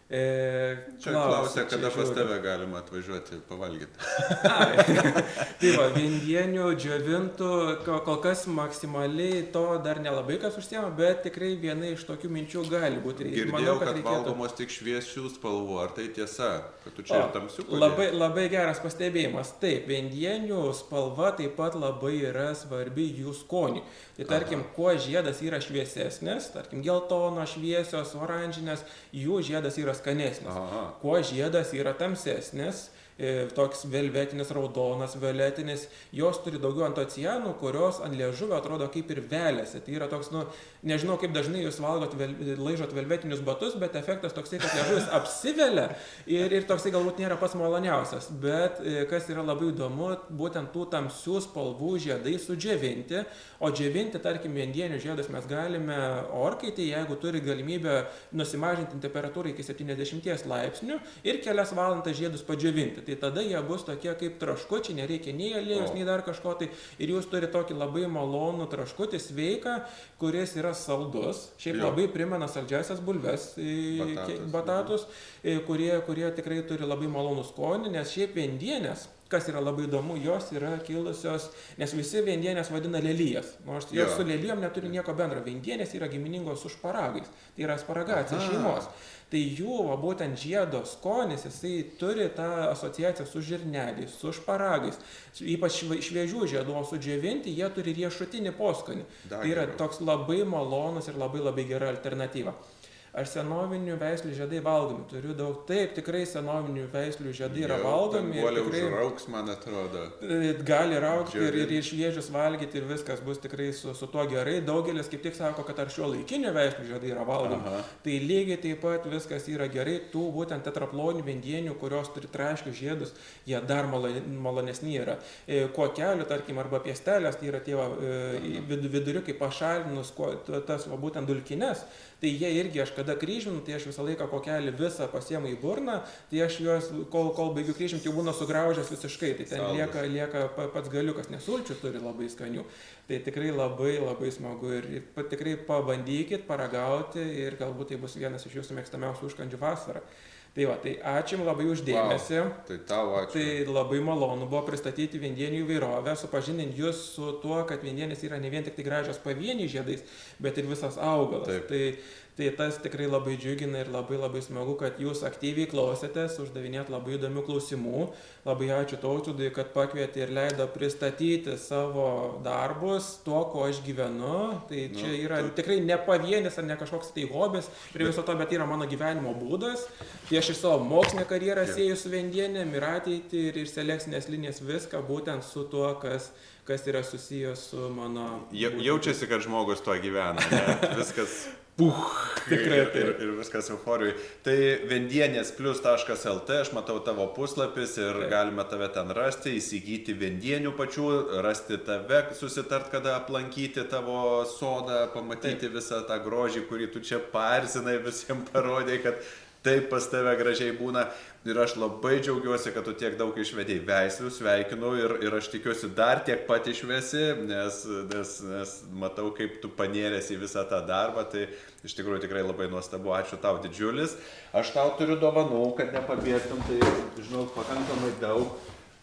Čia klausia, kada pas tave galima atvažiuoti pavalgyti. Tai va, viendienių, džiovintų, kol kas maksimaliai to dar nelabai kas užsiema, bet tikrai viena iš tokių minčių gali būti. Girdėjau, kad valgomos tik šviesių spalvų, ar tai tiesa, kad tu čia ir tamsiukų? Labai geras pastebėjimas. Taip, viendienių spalva taip pat labai yra svarbi jų skoniui. Tai tarkim, kuo žiedas yra šviesesnis, tarkim, geltonos, šviesios, oranžinės, jų žiedas yra skanesnis. Kuo žiedas yra tamsesnis, toks velvetinis, raudonas, violetinis, jos turi daugiau antocianų, kurios ant liežuvio atrodo kaip ir velėsi. Tai yra toks, nežinau, kaip dažnai jūs laižot velvetinius batus, bet efektas toksai, kad liežuvis apsivelia ir toksai galbūt nėra pats maloniausias. Bet kas yra labai įdomu, būtent tų tamsių spalvų žiedai sudžiovinti, o džiovinti, tarkim, viendienių žiedus mes galime orkaitėje, jeigu turi galimybę nusimažinti temperatūrą iki 70 laipsnių ir kelias valandas žiedus padžiovinti. Tai tada jie bus tokie kaip traškučiai, nereikia nei aliejus, nei dar kažko tai. Ir jūs turite tokį labai malonų traškutį, sveiką, kuris yra saldus. Šiaip labai primena saldžiasias bulves, batatus, kurie tikrai turi labai malonų skonį, nes šiaip viendienės, kas yra labai įdomu, jos yra kilusios, nes visi viendienės vadina lelyjas, nors jos su lelyjom neturi nieko bendro. Viendienės yra giminingos su šparagais, tai yra asparagacija šeimos. Tai jų, būtent žiedo skonis, jisai turi tą asociaciją su žirneliais, su šparagais, ypač šviežių žiedų, o sudžiovinti jie turi riešutinį poskonį. Tai yra toks labai malonus ir labai gera alternatyva. Ar senovinių veislių žiedai valgomi? Turiu daug. Taip, tikrai senovinių veislių žiedai yra valgomi. Tikrai užrauks, man atrodo. Gali raukti ir šviežius valgyti ir viskas bus tikrai su tuo gerai. Daugelis kaip tik sako, kad ar šiuolaikinių veislių žiedai yra valgomi. Tai lygiai taip pat viskas yra gerai. Tų būtent tetraplonių vendienių, kurios turi traškius žiedus, jie dar malonesni yra. Kuokelių, tarkim, arba piestelės, tai yra tie viduriukai pašalinus tas būtent dulkines. Tai jie irgi, aš kada kryžminu, tai aš visą laiką kokelį visą pasiemu į burną, tai aš juos, kol baigiu kryžminti, jau būna sugraužęs visiškai, tai ten lieka pats galiukas, nes sulčių turi labai skanių. Tai tikrai labai smagu ir tikrai pabandykit paragauti ir galbūt tai bus vienas iš jūsų mėgstamiausių užkandžių vasarą. Tai va, tai ačiū jums labai uždėmesi. Tai tau ačiū. Tai labai malonu buvo pristatyti viendienių įvairovę, supažindinti jūs su tuo, kad viendienės yra ne vien tik tai gražios pavieniai žiedais, bet ir visas augalas. Tai tas tikrai labai džiugina ir labai smagu, kad jūs aktyviai klausėtės, uždavinėt labai įdomių klausimų. Labai ačiū Tautvydui, kad pakvietė ir leido pristatyti savo darbus, tuo, ko aš gyvenu. Tai čia yra tikrai ne pavienis ar ne kažkoks tai hobis prie viso to, bet yra mano gyvenimo būdas. Tai aš ir savo mokslinę karjerą sieju su vendienėm ir ateitį ir selekcinės linijas viską būtent su tuo, kas yra susijęs su mano... Jaučiasi, kad žmogus tuo gyvena, ne? Viskas... Tikrai ir viskas euforijai. Tai vendienės+.lt, aš matau tavo puslapis ir galime tave ten rasti, įsigyti vendienių pačių, rasti tave, susitart, kada aplankyti tavo sodą, pamatyti visą tą grožį, kurį tu čia paerzinai, visiems parodai, kad taip pas tave gražiai būna. Ir aš labai džiaugiuosi, kad tu tiek daug išvedei veislių, sveikinu ir aš tikiuosi dar tiek pat išvesi, nes matau, kaip tu panėrės į visą tą darbą, tai iš tikrųjų tikrai labai nuostabu, ačiū tau didžiulis. Aš tau turiu dovanų, kad nepabėgtum, tai žinau, pakankamai daug.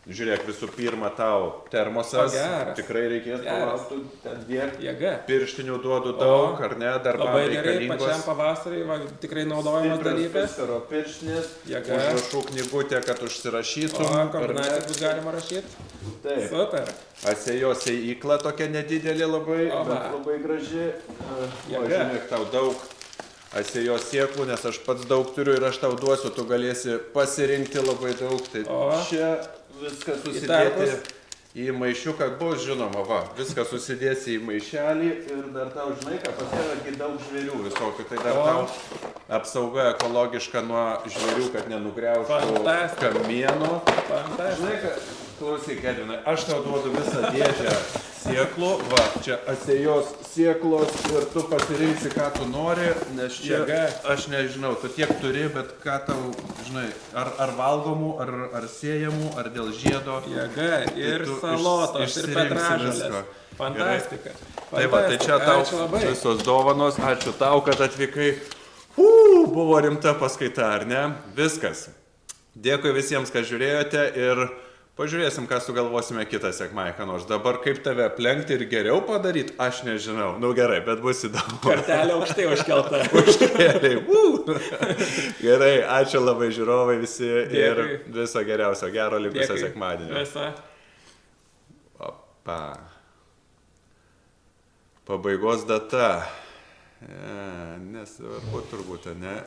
Žiūrėk, visų pirma, tau termosas, tikrai reikės palaukti, ten tiek pirštinių duodu daug, ar ne, darbam reikalingos. Labai gerai, pačiam pavasarį, tikrai naudojamas dalykas. Pirštinis, užrašų knygutė, kad užsirašytum. Kombinaciją bus galima rašyti. Taip. Super. Asėjos įkla tokia nedidelė labai, bet labai graži. Žiūrėk, tau daug asėjos sėklų, nes aš pats daug turiu ir aš tau duosiu, tu galėsi pasirinkti labai daug. Tai čia viską susidėti į maišiuką, bus žinoma, viską susidėsi į maišelį ir dar tau, žinai, ką pasiragi daug žvėrių visokių, tai dar tau apsauga ekologiška nuo žvėrių, kad nenugriauštų kamieno. Žinai, klausyk, Edvinai, aš tau duodu visą dėžę sėklų, čia asėjos sėklos ir tu pasirinksi, ką tu nori, nes čia aš nežinau, tu tiek turi, bet ką tau, žinai, ar valgomų, ar sėjamų, ar dėl žiedo. Jėga, ir salotos, ir petražalės. Fantastika. Tai va, tai čia tau visos dovanos, ačiū tau, kad atvykai. Buvo rimta paskaita, ar ne? Viskas. Dėkui visiems, kad žiūrėjote ir pažiūrėsim, ką sugalvosime kitą sekmadienį, ką nors. Dabar kaip tave aplenkti ir geriau padaryti, aš nežinau. Nu gerai, bet bus įdomu. Kartelė aukštai užkelta. Užkėliai. Gerai, ačiū labai žiūrovai visi. Dėkui. Ir viso geriausio, gero likusio sekmadienio. Visa. Opa. Pabaigos data. Nesvarbu turbūt, ne?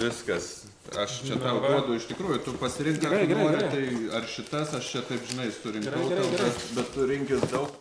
viskas. Aš čia Na tau va. duodu, iš tikrųjų, tu pasirink, ką Gerai, tu gerai, nori, gerai. tai ar šitas, aš čia taip, žinai, surinkau, Gerai, tau, gerai. bet tu rinkis daug.